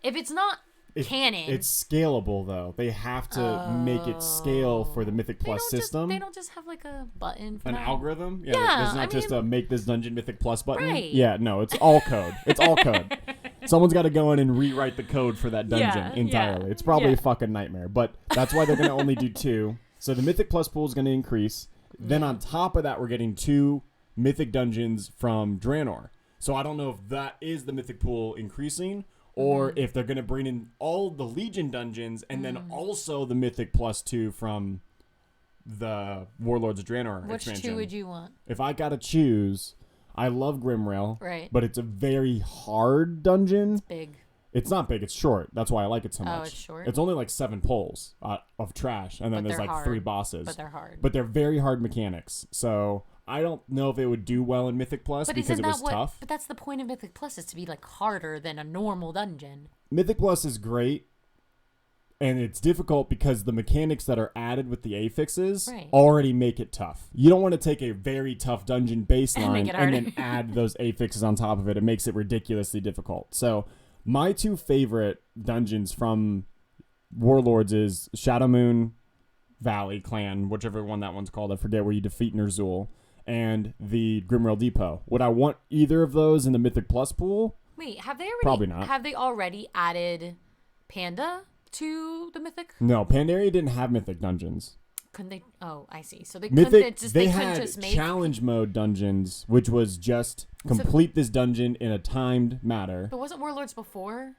S2: If it's not canon.
S1: It's scalable though. They have to make it scale for the Mythic Plus system.
S2: They don't just have like a button for
S1: an
S2: that?
S1: algorithm.
S2: Yeah,
S1: there's not just a make this dungeon Mythic Plus button.
S2: Right.
S1: Yeah, no, it's all code. It's all code. Someone's got to go in and rewrite the code for that dungeon entirely. It's probably a fucking nightmare, but that's why they're going to only do 2. So the Mythic Plus pool is going to increase. Then on top of that, we're getting 2 Mythic dungeons from Draenor. So I don't know if that is the Mythic pool increasing or if they're going to bring in all the Legion dungeons and then also the Mythic Plus 2 from the Warlords of Draenor expansion.
S2: Which 2 would you want?
S1: If I got to choose, I love Grimrail.
S2: Right.
S1: But it's a very hard dungeon.
S2: It's big.
S1: It's not big. It's short. That's why I like it so much.
S2: Oh, it's short?
S1: It's only like 7 pulls of trash. And then there's like
S2: hard.
S1: 3 bosses.
S2: But they're hard.
S1: But they're very hard mechanics. So I don't know if it would do well in Mythic Plus because it was tough.
S2: But that's the point of Mythic Plus, is to be like harder than a normal dungeon.
S1: Mythic Plus is great. And it's difficult because the mechanics that are added with the affixes already make it tough. You don't want to take a very tough dungeon baseline and then add those affixes on top of it. It makes it ridiculously difficult. So my 2 favorite dungeons from Warlords is Shadowmoon Valley Clan, whichever one that one's called. I forget, where you defeat Ner'zhul, and the Grimrail Depot. Would I want either of those in the Mythic Plus pool?
S2: Wait, have they already?
S1: Probably not.
S2: Have they already added Panda to the Mythic?
S1: No, Pandaria didn't have Mythic dungeons.
S2: Couldn't they? Oh, I see. So they
S1: Mythic,
S2: couldn't
S1: they
S2: couldn't
S1: had
S2: just make
S1: challenge mode dungeons, which was just complete this dungeon in a timed matter.
S2: But wasn't Warlords before?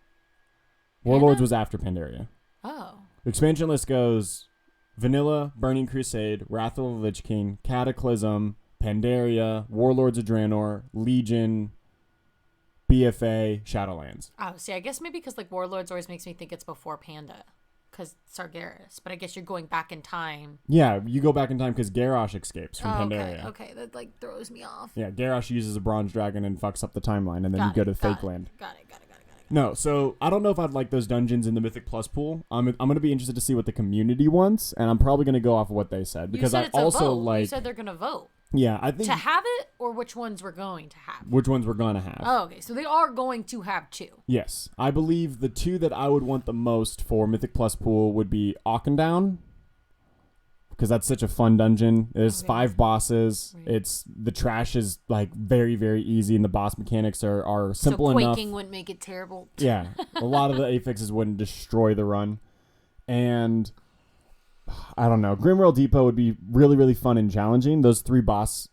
S1: Warlords
S2: Panda?
S1: was after Pandaria.
S2: Oh.
S1: The expansion list goes Vanilla, Burning Crusade, Wrath of the Lich King, Cataclysm, Pandaria, Warlords of Draenor, Legion, BFA, Shadowlands.
S2: Oh, see, I guess maybe because like Warlords always makes me think it's before Panda, because Sargeras. But I guess you're going back in time.
S1: Yeah, you go back in time because Garrosh escapes from Pandaria.
S2: Okay, that like throws me off.
S1: Yeah, Garrosh uses a bronze dragon and fucks up the timeline, and then you go to Fake Land.
S2: Got it.
S1: No, so I don't know if I'd like those dungeons in the Mythic Plus pool. I'm going to be interested to see what the community wants, and I'm probably going to go off of what they said because I also like.
S2: You said they're going to vote.
S1: Yeah, I think
S2: to have it, or which ones we're going to have.
S1: Which ones we're going to have.
S2: Oh, okay, so they are going to have 2.
S1: Yes, I believe the 2 that I would want the most for Mythic Plus pool would be Auchendown, because that's such a fun dungeon. There's 5 bosses. Right. It's the trash is like very, very easy, and the boss mechanics are simple enough. So
S2: quaking wouldn't make it terrible.
S1: Yeah, a lot of the affixes wouldn't destroy the run, and I don't know. Grimrail Depot would be really, really fun and challenging. Those 3 boss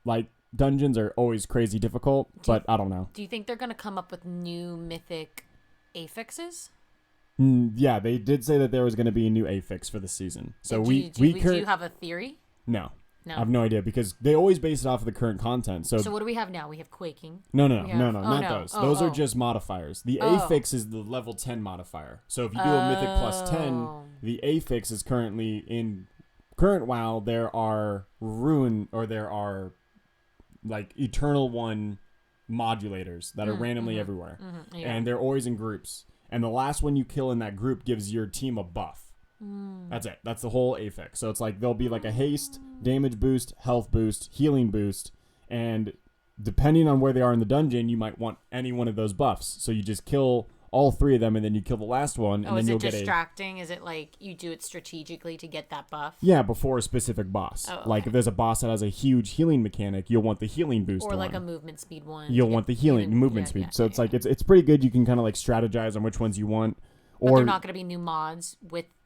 S1: like dungeons are always crazy difficult, but I don't know.
S2: Do you think they're gonna come up with new mythic affixes?
S1: Yeah, they did say that there was going to be a new affix for the season. So do you
S2: have a theory?
S1: No. I have no idea because they always base it off of the current content. So
S2: what do we have now? We have quaking.
S1: No, not those. Those are just modifiers. The affix is the level 10 modifier. So if you do a Mythic plus 10, the affix is currently in current WoW. There are like Eternal One modulators that are randomly everywhere, and they're always in groups. And the last one you kill in that group gives your team a buff. That's it. That's the whole affix. So it's like there'll be like a haste, damage boost, health boost, healing boost, and depending on where they are in the dungeon, you might want any one of those buffs. So you just kill all 3 of them, and then you kill the last one, and then you'll get
S2: distracting? Is it like you do it strategically to get that buff?
S1: Yeah, before a specific boss.
S2: Oh, okay.
S1: Like if there's a boss that has a huge healing mechanic, you'll want the healing boost
S2: or like
S1: one.
S2: a movement speed one.
S1: You'll want the healing movement speed. So it's like it's pretty good. You can kind of like strategize on which ones you want.
S2: But they're not going to be new mods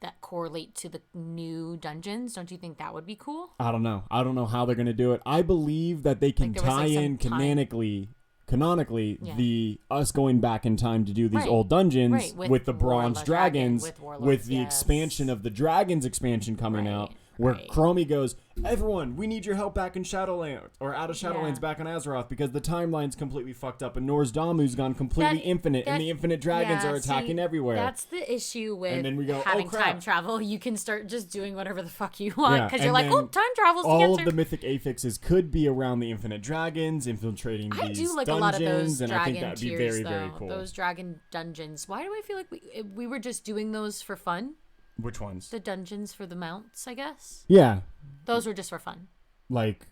S2: that correlate to the new dungeons. Don't you think that would be cool?
S1: I don't know. I don't know how they're going to do it. I believe that they can tie in canonically the us going back in time to do these old dungeons with the bronze dragons with the expansion of the dragons expansion coming out. Where Chromie goes, everyone, we need your help back in Shadowlands, or out of Shadowlands back on Azeroth, because the timeline's completely fucked up, and Norzdamu's gone completely infinite, and the infinite dragons are attacking everywhere.
S2: That's the issue with
S1: and then we go,
S2: having time travel. You can start just doing whatever the fuck you want, because you're like, oh, time travel's the answer.
S1: All of the mythic affixes could be around the infinite dragons, infiltrating these dungeons,
S2: I do like a lot of those
S1: and
S2: dragon
S1: I think that'd be
S2: tiers,
S1: very,
S2: though.
S1: very cool.
S2: Those dragon dungeons. Why do I feel like we were just doing those for fun?
S1: Which ones?
S2: The dungeons for the mounts, I guess.
S1: Yeah.
S2: Those were just for fun.
S1: Like,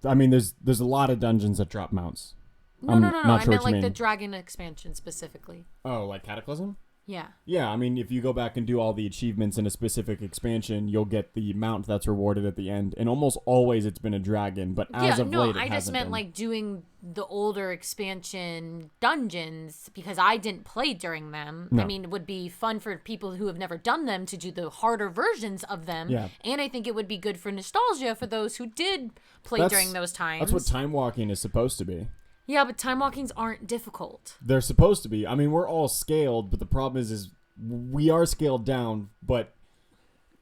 S1: I mean, there's a lot of dungeons that drop mounts.
S2: No. I meant like the dragon expansion specifically.
S1: Oh, like Cataclysm?
S2: Yeah.
S1: Yeah, I mean, if you go back and do all the achievements in a specific expansion, you'll get the mount that's rewarded at the end. And almost always it's been a dragon, but as of late, it
S2: I just
S1: hasn't
S2: meant
S1: been.
S2: like doing the older expansion dungeons because I didn't play during them.
S1: No.
S2: I mean, it would be fun for people who have never done them to do the harder versions of them.
S1: Yeah.
S2: And I think it would be good for nostalgia for those who did play during those times.
S1: That's what time walking is supposed to be.
S2: Yeah, but time walkings aren't difficult.
S1: They're supposed to be. I mean, we're all scaled, but the problem is we are scaled down, but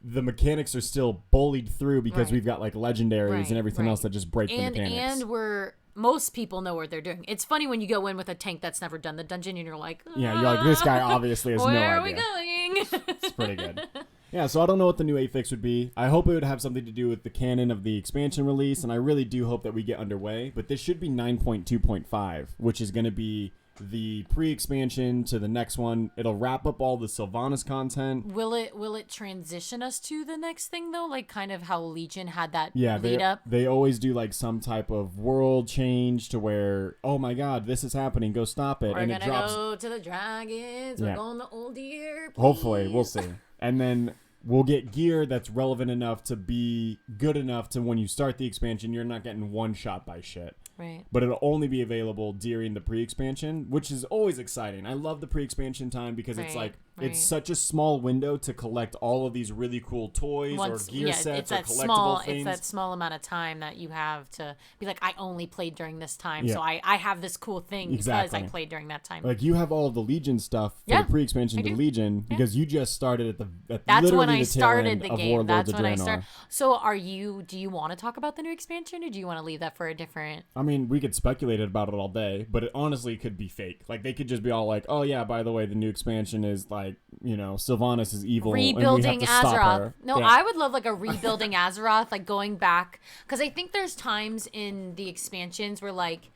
S1: the mechanics are still bullied through because we've got like legendaries and everything else that just break the mechanics.
S2: And most people know what they're doing. It's funny when you go in with a tank that's never done the dungeon and you're like,
S1: yeah, you're like, this guy obviously has no idea.
S2: Where are we going?
S1: It's pretty good. Yeah, so I don't know what the new affix would be. I hope it would have something to do with the canon of the expansion release, and I really do hope that we get underway. But this should be 9.2.5, which is going to be the pre-expansion to the next one. It'll wrap up all the Sylvanas content.
S2: Will it transition us to the next thing though? Like kind of how Legion had that
S1: lead
S2: up?
S1: They always do like some type of world change to where, oh my god, this is happening, go stop it.
S2: We're
S1: and
S2: gonna
S1: it drops.
S2: go to the dragons. We're going to Old Deer.
S1: Hopefully, we'll see. And then we'll get gear that's relevant enough to be good enough to when you start the expansion, you're not getting one shot by shit.
S2: Right.
S1: But it'll only be available during the pre-expansion, which is always exciting. I love the pre-expansion time because it's like it's such a small window to collect all of these really cool toys or gear sets or collectible things.
S2: It's that small amount of time that you have to be like, I only played during this time, so I have this cool thing because I played during that time.
S1: Like you have all of the Legion stuff for the pre-expansion to Legion because you just started at
S2: That's
S1: literally
S2: when I
S1: the
S2: started the
S1: tail end
S2: game.
S1: of
S2: That's
S1: Warlords
S2: when I
S1: of Draenor.
S2: started. So do you want to talk about the new expansion or do you want to leave that for a different?
S1: I mean, we could speculate about it all day, but it honestly could be fake. Like, they could just be all like, oh, yeah, by the way, the new expansion is like, you know, Sylvanas is evil.
S2: Rebuilding
S1: and we have to stop
S2: Azeroth.
S1: her.
S2: No,
S1: yeah.
S2: I would love like a rebuilding Azeroth, like going back. Because I think there's times in the expansions where like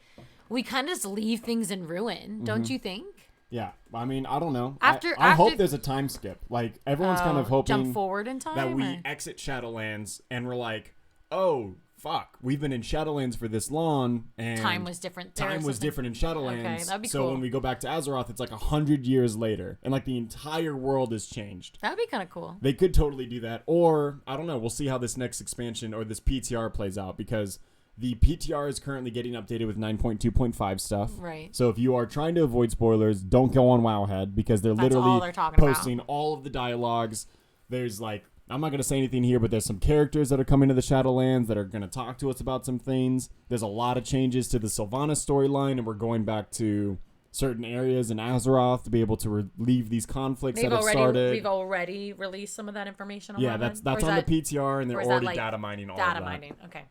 S2: we kind of just leave things in ruin. Don't you think?
S1: Yeah, I mean, I don't know.
S2: After
S1: I hope there's a time skip. Like, everyone's kind of hoping
S2: jump forward in time,
S1: that we exit Shadowlands and we're like, oh, fuck, we've been in Shadowlands for this long, and
S2: time was different.
S1: Time was different in Shadowlands.
S2: Okay, that'd be
S1: so
S2: cool.
S1: when we go back to Azeroth, it's like 100 years later, and like the entire world has changed.
S2: That'd be kind of cool.
S1: They could totally do that, or I don't know. We'll see how this next expansion or this PTR plays out because the PTR is currently getting updated with 9.2.5 stuff.
S2: Right.
S1: So if you are trying to avoid spoilers, don't go on Wowhead because they're literally posting all of the dialogues. There's like, I'm not going to say anything here, but there's some characters that are coming to the Shadowlands that are going to talk to us about some things. There's a lot of changes to the Sylvanas storyline, and we're going back to certain areas in Azeroth to be able to relieve these conflicts that have started.
S2: We've already released some of that information on
S1: that's on the PTR, and they're already data mining all of that.
S2: Data mining, okay.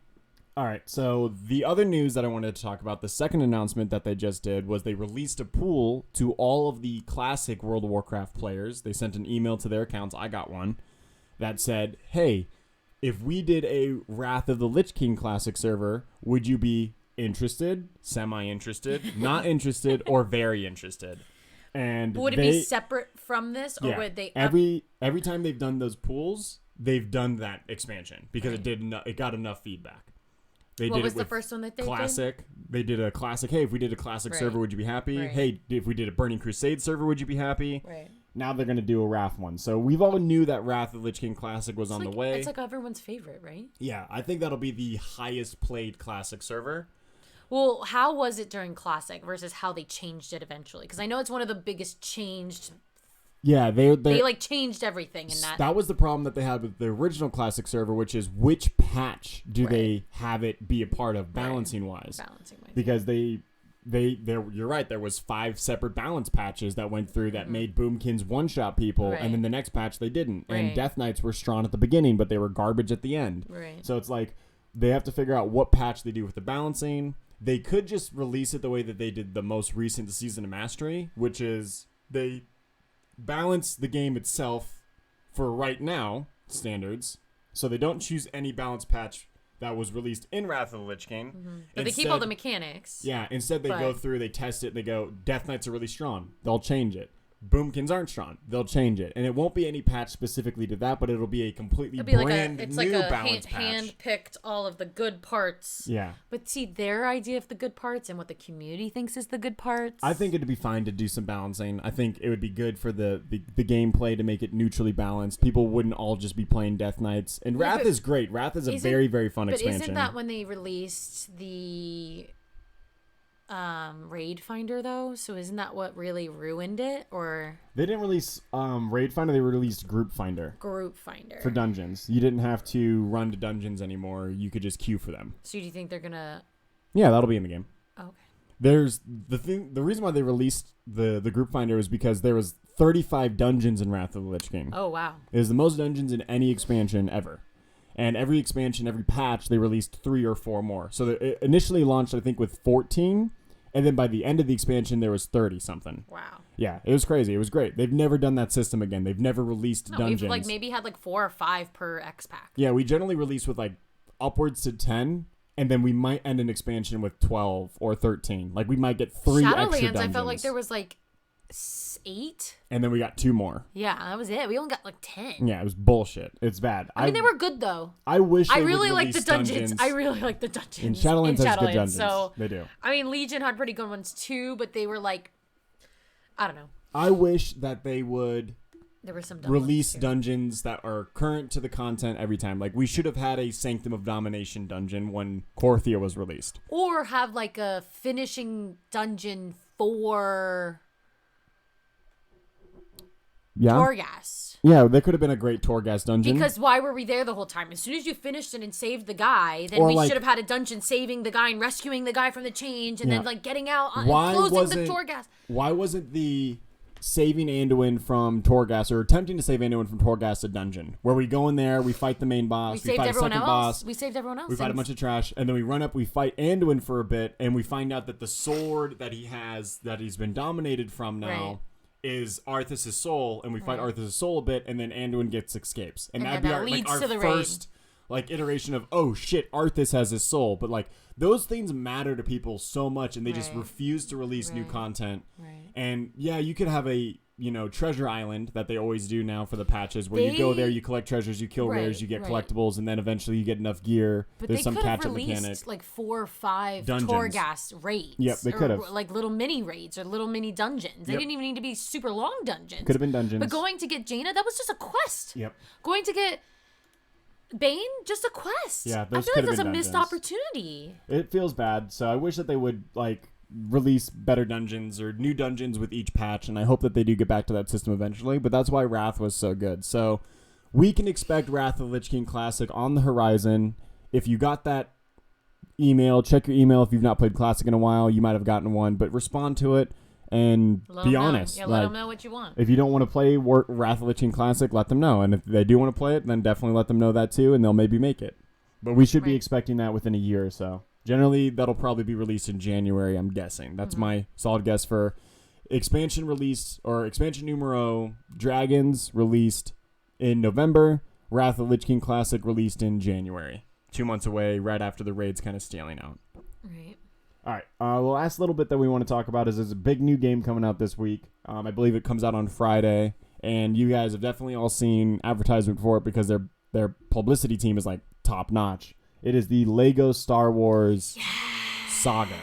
S1: All right, so the other news that I wanted to talk about, the second announcement that they just did was they released a pool to all of the classic World of Warcraft players. They sent an email to their accounts. I got one that said, hey, if we did a Wrath of the Lich King classic server, would you be interested, semi-interested, not interested, or very interested? And
S2: would it be separate from this, or would they?
S1: Every time they've done those pools, they've done that expansion because it got enough feedback.
S2: What was the first one that they
S1: did? They did a classic. Hey, if we did a classic server, would you be happy?
S2: Right.
S1: Hey, if we did a Burning Crusade server, would you be happy?
S2: Right.
S1: Now they're going to do a Wrath one. So we've all knew that Wrath of the Lich King Classic was on the way.
S2: It's like everyone's favorite, right?
S1: Yeah, I think that'll be the highest played Classic server.
S2: Well, how was it during Classic versus how they changed it eventually? Because I know it's one of the biggest changed.
S1: Yeah, they
S2: like changed everything in that.
S1: That was the problem that they had with the original Classic server, which is which patch do they have it be a part of balancing wise? Because you're right, there was 5 separate balance patches that went through that made Boomkins one-shot people, and then the next patch they didn't. And Death Knights were strong at the beginning, but they were garbage at the end.
S2: Right.
S1: So it's like they have to figure out what patch they do with the balancing. They could just release it the way that they did the most recent Season of Mastery, which is they balance the game itself for right now standards, so they don't choose any balance patch that was released in Wrath of the Lich King.
S2: But they keep all the mechanics.
S1: Yeah, instead they go through, they test it, they go, Death Knights are really strong. They'll change it. Boomkins aren't strong. They'll change it, and it won't be any patch specifically to that, but it'll be a completely brand new balance patch.
S2: Hand-picked all of the good parts.
S1: Yeah.
S2: But see, their idea of the good parts and what the community thinks is the good parts.
S1: I think it'd be fine to do some balancing. I think it would be good for the gameplay to make it neutrally balanced. People wouldn't all just be playing Death Knights. And Wrath is great. Wrath is a very, very fun expansion.
S2: But isn't that when they released the Raid Finder though? So isn't that what really ruined it? Or
S1: they didn't release Raid Finder, they released Group Finder
S2: for
S1: dungeons. You didn't have to run to dungeons anymore. You could just queue for them.
S2: So do you think they're gonna
S1: that'll be in the game.
S2: Okay.
S1: There's the reason why they released the Group Finder is because there was 35 dungeons in Wrath of the Lich King.
S2: Oh wow.
S1: It is the most dungeons in any expansion ever. And every expansion, every patch, they released 3 or 4 more. So it initially launched, I think, with 14. And then by the end of the expansion, there was 30-something.
S2: Wow.
S1: Yeah, it was crazy. It was great. They've never done that system again. They've never released dungeons.
S2: We've maybe had 4 or 5 per X pack.
S1: Yeah, we generally release with upwards to 10. And then we might end an expansion with 12 or 13. We might get 3 extra dungeons.
S2: Shadowlands, I felt like there was 8.
S1: And then we got 2 more.
S2: Yeah, that was it. We only got 10.
S1: Yeah, it was bullshit. It's bad.
S2: I mean, they were good though.
S1: I wish
S2: I really like the dungeons. I really like the dungeons.
S1: And Shadowlands has good dungeons.
S2: So
S1: they do.
S2: I mean, Legion had pretty good ones too, but they were I don't know.
S1: I wish that they would
S2: there were some
S1: release dungeons that are current to the content every time. We should have had a Sanctum of Domination dungeon when Korthia was released.
S2: Or have a finishing dungeon for Torghast.
S1: Yeah, there could have been a great Torghast dungeon.
S2: Because why were we there the whole time? As soon as you finished it and saved the guy, then we should have had a dungeon saving the guy and rescuing the guy from the change and then getting out and closing the Torghast.
S1: Why wasn't the saving Anduin from Torghast or attempting to save Anduin from Torghast a dungeon where we go in there, we fight the main boss, we fight a second boss,
S2: we saved everyone else,
S1: we fight a bunch of trash, and then we run up, we fight Anduin for a bit, and we find out that the sword that he has that he's been dominated from now is Arthas' soul, and we fight Arthas' soul a bit, and then Anduin escapes, and that'd be our first iteration of, oh shit, Arthas has his soul. But those things matter to people so much, and they just refuse to release new content. And yeah, you could have a treasure island that they always do now for the patches, where you go there, you collect treasures, you kill rares, you get collectibles, and then eventually you get enough gear.
S2: But
S1: there's some catch-up
S2: mechanic.
S1: Like
S2: 4 or 5 Torghast raids.
S1: Yep, they could have.
S2: Little mini raids or little mini dungeons. They didn't even need to be super long dungeons.
S1: Could have been dungeons.
S2: But going to get Jaina, that was just a quest.
S1: Yep.
S2: Going to get Bane, just a quest.
S1: Yeah, those
S2: I feel
S1: could
S2: like
S1: have
S2: that's a
S1: been
S2: missed
S1: dungeons.
S2: opportunity.
S1: It feels bad, so I wish that they would release better dungeons or new dungeons with each patch, and I hope that they do get back to that system eventually. But that's why Wrath was so good. So we can expect Wrath of the Lich King Classic on the horizon. If you got that email, check your email. If you've not played Classic in a while, you might have gotten one, but respond to it and be honest.
S2: Yeah, let them know what you want.
S1: If you don't want to play Wrath of the Lich King Classic, let them know. And if they do want to play it, then definitely let them know that too, and they'll maybe make it. But we should be expecting that within a year or so. Generally, that'll probably be released in January, I'm guessing. That's my solid guess for expansion release, or expansion numero Dragons released in November, Wrath of the Lich King Classic released in January. 2 months away, right after the raid's kind of stealing out.
S2: Right.
S1: All right. The last little bit that we want to talk about is there's a big new game coming out this week. I believe it comes out on Friday, and you guys have definitely all seen advertisement for it because their publicity team is top notch. It is the Lego Star Wars Saga.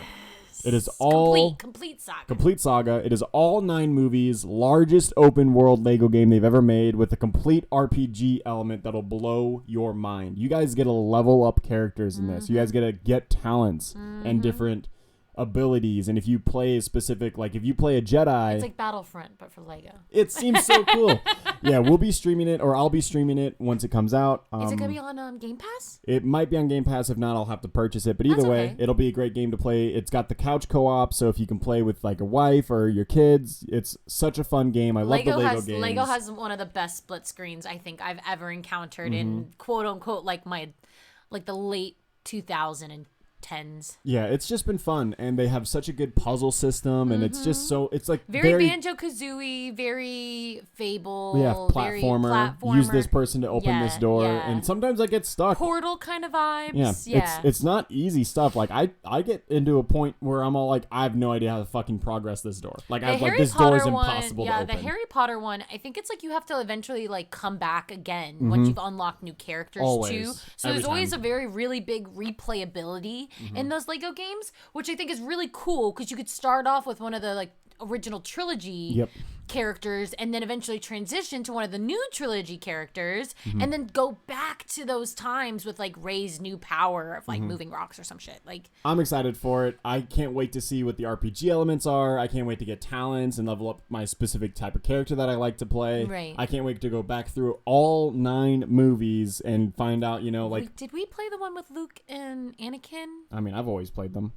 S1: It is all
S2: complete saga.
S1: Complete saga. It is all 9 movies, largest open world Lego game they've ever made, with a complete RPG element that'll blow your mind. You guys get to level up characters in this. You guys get to get talents and different abilities, and if you play a specific, if you play a Jedi,
S2: it's like Battlefront but for Lego.
S1: It seems so cool. Yeah, we'll be streaming it, or I'll be streaming it once it comes out.
S2: Is it gonna be on Game Pass?
S1: It might be on Game Pass. If not, I'll have to purchase it, but either way, it'll be a great game to play. It's got the couch co-op, so if you can play with a wife or your kids, it's such a fun game. I love the Lego games.
S2: Lego has one of the best split screens I think I've ever encountered in quote unquote the late 2010s. tens.
S1: Yeah, it's just been fun, and they have such a good puzzle system, and it's just so it's like
S2: very Banjo-Kazooie, very Fable, very platformer.
S1: Use this person to open this door, and sometimes I get stuck.
S2: Portal kind of vibes. Yeah.
S1: It's not easy stuff. Like I get into a point where I'm all like, I have no idea how to fucking progress this door. Like this door is impossible to open.
S2: Yeah, the Harry Potter one, I think it's like you have to eventually like come back again once you've unlocked new characters too. So there's always a really big replayability in those Lego games, which I think is really cool because you could start off with one of the like original trilogy characters and then eventually transition to one of the new trilogy characters and then go back to those times with like Rey's new power of like moving rocks or some shit. Like,
S1: I'm excited for it. I can't wait to see what the RPG elements are. I can't wait to get talents and level up my specific type of character that I like to play.
S2: Right.
S1: I can't wait to go back through all 9 movies and find out, like...
S2: Did we play the one with Luke and Anakin?
S1: I mean, I've always played them.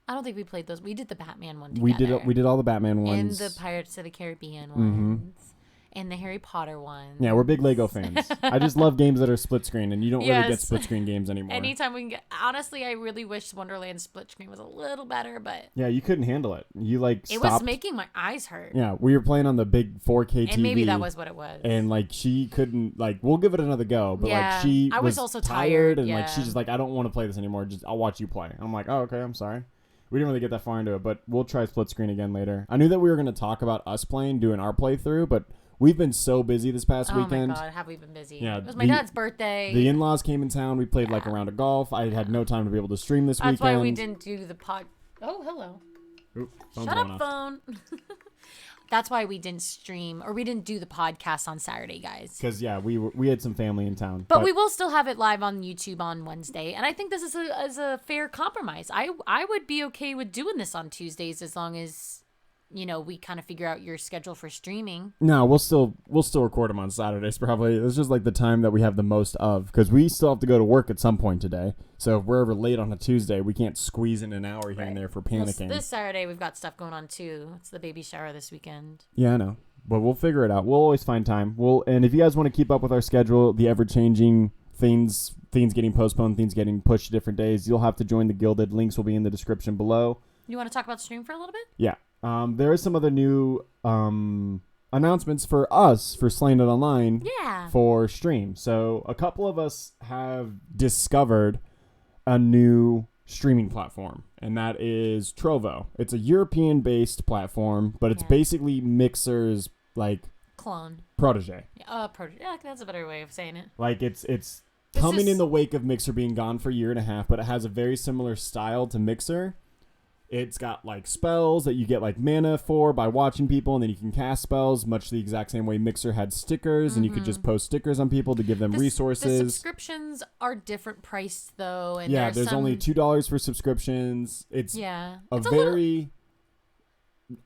S2: I don't think we played those. We did the Batman one together.
S1: We did all the Batman ones.
S2: And the Pirates of the Caribbean ones. And the Harry Potter ones.
S1: Yeah, we're big Lego fans. I just love games that are split screen, and you don't really get split screen games anymore.
S2: Anytime we can get... Honestly, I really wish Wonderlands split screen was a little better, but...
S1: Yeah, you couldn't handle it. You, stopped.
S2: It was making my eyes hurt.
S1: Yeah, we were playing on the big 4K TV.
S2: And maybe that was what it was.
S1: And, she couldn't... we'll give it another go, but, she
S2: I was also
S1: tired, and, she's just I don't want to play this anymore. I'll watch you play. I'm like, oh, okay, I'm sorry. We didn't really get that far into it, but we'll try split screen again later. I knew that we were going to talk about us doing our playthrough, but we've been so busy this past weekend.
S2: Oh my God, have we been busy?
S1: Yeah,
S2: it was my dad's birthday.
S1: The in-laws came in town. We played a round of golf. I had no time to be able to stream this weekend.
S2: That's why we didn't do the pod. Oh, hello.
S1: Oop,
S2: Shut up, phone. That's why we didn't stream or we didn't do the podcast on Saturday, guys.
S1: Because we had some family in town,
S2: but we will still have it live on YouTube on Wednesday, and I think this is a fair compromise. I would be okay with doing this on Tuesdays as long as we kind of figure out your schedule for streaming.
S1: No, we'll still record them on Saturdays probably. It's just the time that we have the most of because we still have to go to work at some point today. So if we're ever late on a Tuesday, we can't squeeze in an hour here and there for panicking.
S2: This Saturday we've got stuff going on too. It's the baby shower this weekend.
S1: Yeah, I know, but we'll figure it out. We'll always find time. And if you guys want to keep up with our schedule, the ever-changing things getting postponed, things getting pushed to different days, you'll have to join the Gilded. Links will be in the description below.
S2: You want to talk about stream for a little bit?
S1: Yeah. There is some other new announcements for us for Sleighingit.Online for stream. So a couple of us have discovered a new streaming platform, and that is Trovo. It's a European-based platform, but it's basically Mixer's
S2: clone
S1: protege.
S2: Protege. Yeah, that's a better way of saying it.
S1: It's coming in the wake of Mixer being gone for a year and a half, but it has a very similar style to Mixer. It's got spells that you get mana for by watching people, and then you can cast spells much the exact same way Mixer had stickers, and you could just post stickers on people to give them resources.
S2: The subscriptions are different priced though, and
S1: there's only $2 for subscriptions. It's a very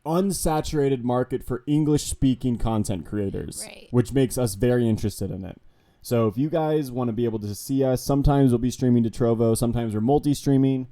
S1: unsaturated market for English-speaking content creators, which makes us very interested in it. So if you guys want to be able to see us, sometimes we'll be streaming to Trovo, sometimes we're multi-streaming.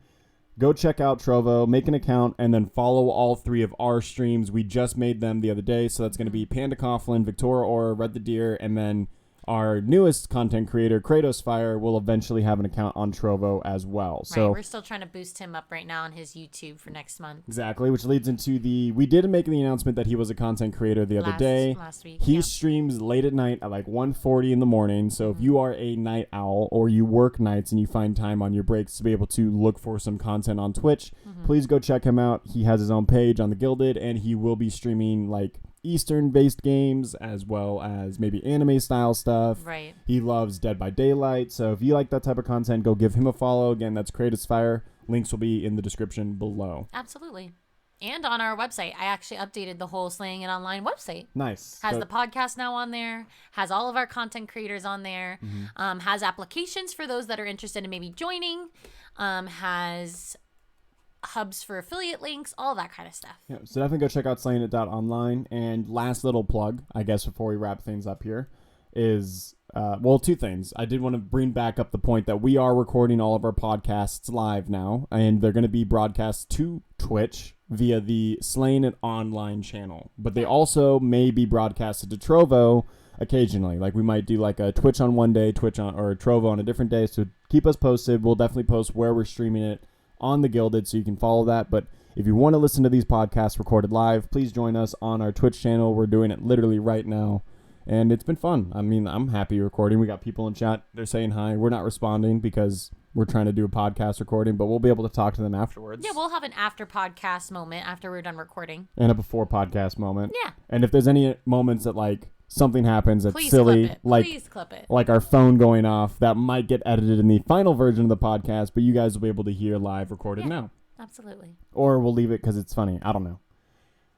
S1: Go check out Trovo, make an account, and then follow all 3 of our streams. We just made them the other day, so that's going to be Panda Coughlin, Victoria Aura, Red the Deer, and then our newest content creator, Kratos Fire, will eventually have an account on Trovo as well. So
S2: we're still trying to boost him up right now on his YouTube for next month.
S1: Exactly, which leads into we did make the announcement that he was a content creator the other day.
S2: Last week,
S1: he streams late at night at 1:40 in the morning. So if you are a night owl or you work nights and you find time on your breaks to be able to look for some content on Twitch, please go check him out. He has his own page on the Gilded, and he will be streaming Eastern-based games as well as maybe anime-style stuff.
S2: Right.
S1: He loves Dead by Daylight, so if you like that type of content, go give him a follow. Again, that's Kratos Fire. Links will be in the description below.
S2: Absolutely. And on our website, I actually updated the whole Sleighingit.Online website.
S1: Nice.
S2: Has the podcast now on there, has all of our content creators on there, has applications for those that are interested in maybe joining, has hubs for affiliate links, all that kind of stuff.
S1: Yeah, so definitely go check out Sleighingit.Online. And last little plug, I guess, before we wrap things up here, is, 2 things. I did want to bring back up the point that we are recording all of our podcasts live now, and they're going to be broadcast to Twitch via the Sleighingit.Online channel. But they also may be broadcasted to Trovo occasionally. We might do a Twitch on one day, or Trovo on a different day. So keep us posted. We'll definitely post where we're streaming it on the Gilded, so you can follow that. But if you want to listen to these podcasts recorded live, please join us on our Twitch channel. We're doing it literally right now, and it's been fun. I mean, I'm happy recording. We got people in chat. They're saying hi. We're not responding because we're trying to do a podcast recording, but we'll be able to talk to them afterwards.
S2: Yeah, we'll have an after podcast moment after we're done recording.
S1: And a before podcast moment.
S2: Yeah.
S1: And if there's any moments that, like, something happens that's
S2: Please
S1: silly,
S2: clip it.
S1: like
S2: Please clip it.
S1: like our phone going off, that might get edited in the final version of the podcast, but you guys will be able to hear live recorded now.
S2: Absolutely.
S1: Or we'll leave it because it's funny. I don't know.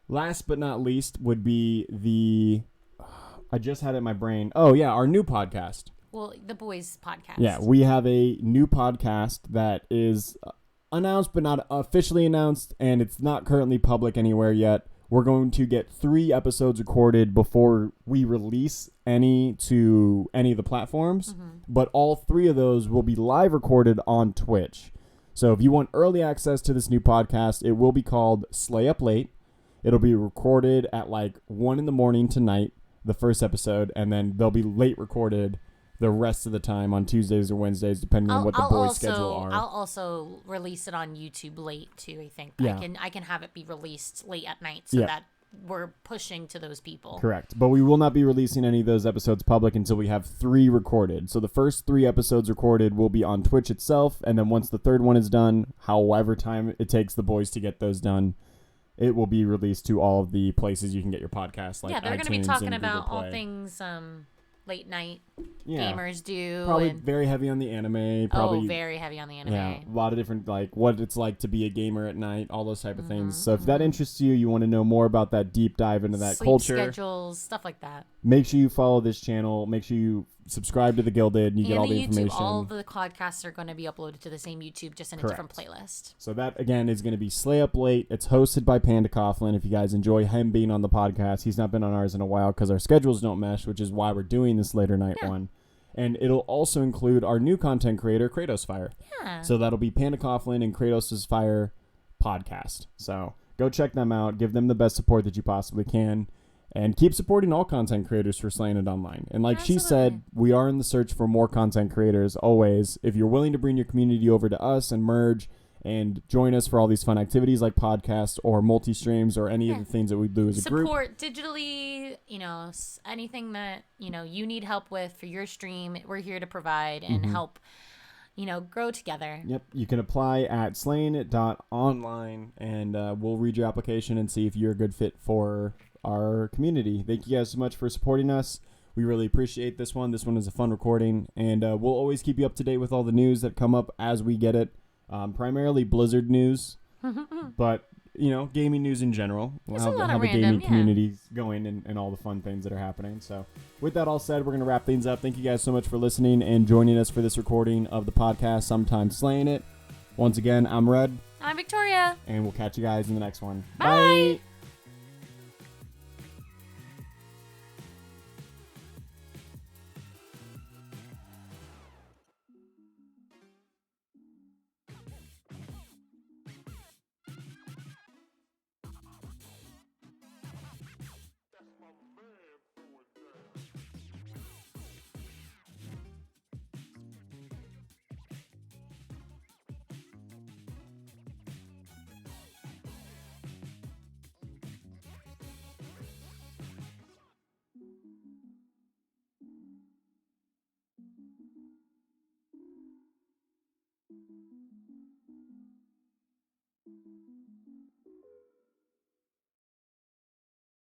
S1: Last but not least would be I just had it in my brain. Oh, yeah, our new podcast.
S2: Well, the boys podcast.
S1: Yeah, we have a new podcast that is announced but not officially announced, and it's not currently public anywhere yet. We're going to get 3 episodes recorded before we release any to any of the platforms, but all 3 of those will be live recorded on Twitch. So if you want early access to this new podcast, it will be called Slay Up Late. It'll be recorded at like 1 in the morning tonight, the first episode, and then they'll be late recorded the rest of the time on Tuesdays or Wednesdays, depending on what the boys' schedule are.
S2: I'll also release it on YouTube late too. I think I can have it be released late at night so that we're pushing to those people.
S1: Correct, but we will not be releasing any of those episodes public until we have 3 recorded. So the first 3 episodes recorded will be on Twitch itself, and then once the third one is done, however time it takes the boys to get those done, it will be released to all of the places you can get your podcast. Like
S2: they're going to be
S1: iTunes
S2: talking
S1: and
S2: about
S1: Google
S2: all
S1: Play.
S2: things late night gamers do.
S1: Probably
S2: and
S1: very heavy on the anime. Probably
S2: very heavy on the anime.
S1: Yeah, a lot of different, like, what it's like to be a gamer at night, all those type of things. So if that interests you, you want to know more about that deep dive into that
S2: Sleep
S1: culture,
S2: schedules, stuff like that.
S1: make sure you follow this channel. Make sure you subscribe to the Gilded and you get all the
S2: YouTube,
S1: information.
S2: all the podcasts are going to be uploaded to the same YouTube, just in a different playlist.
S1: So that, again, is going to be Slay Up Late. It's hosted by Panda Coughlin. If you guys enjoy him being on the podcast, he's not been on ours in a while because our schedules don't mesh, which is why we're doing this later night one. And it'll also include our new content creator, Kratos Fire.
S2: Yeah.
S1: So that'll be Panda Coughlin and Kratos' Fire podcast. So go check them out. Give them the best support that you possibly can. And keep supporting all content creators for Sleighingit.Online. And like she said, we are in the search for more content creators always. If you're willing to bring your community over to us and merge and join us for all these fun activities like podcasts or multi-streams or any of the things that we do as a group.
S2: Support digitally, anything that, you need help with for your stream. We're here to provide and help, grow together.
S1: Yep. You can apply at Sleighingit.Online and we'll read your application and see if you're a good fit for our community. Thank you guys so much for supporting us. We really appreciate this one. This one is a fun recording, and we'll always keep you up to date with all the news that come up as we get it. Primarily Blizzard news, but gaming news in general. How the gaming community's going and all the fun things that are happening. So with that all said, we're going to wrap things up. Thank you guys so much for listening and joining us for this recording of the podcast, Sometimes Slaying It. Once again, I'm Red.
S2: I'm Victoria.
S1: And we'll catch you guys in the next one.
S2: Bye.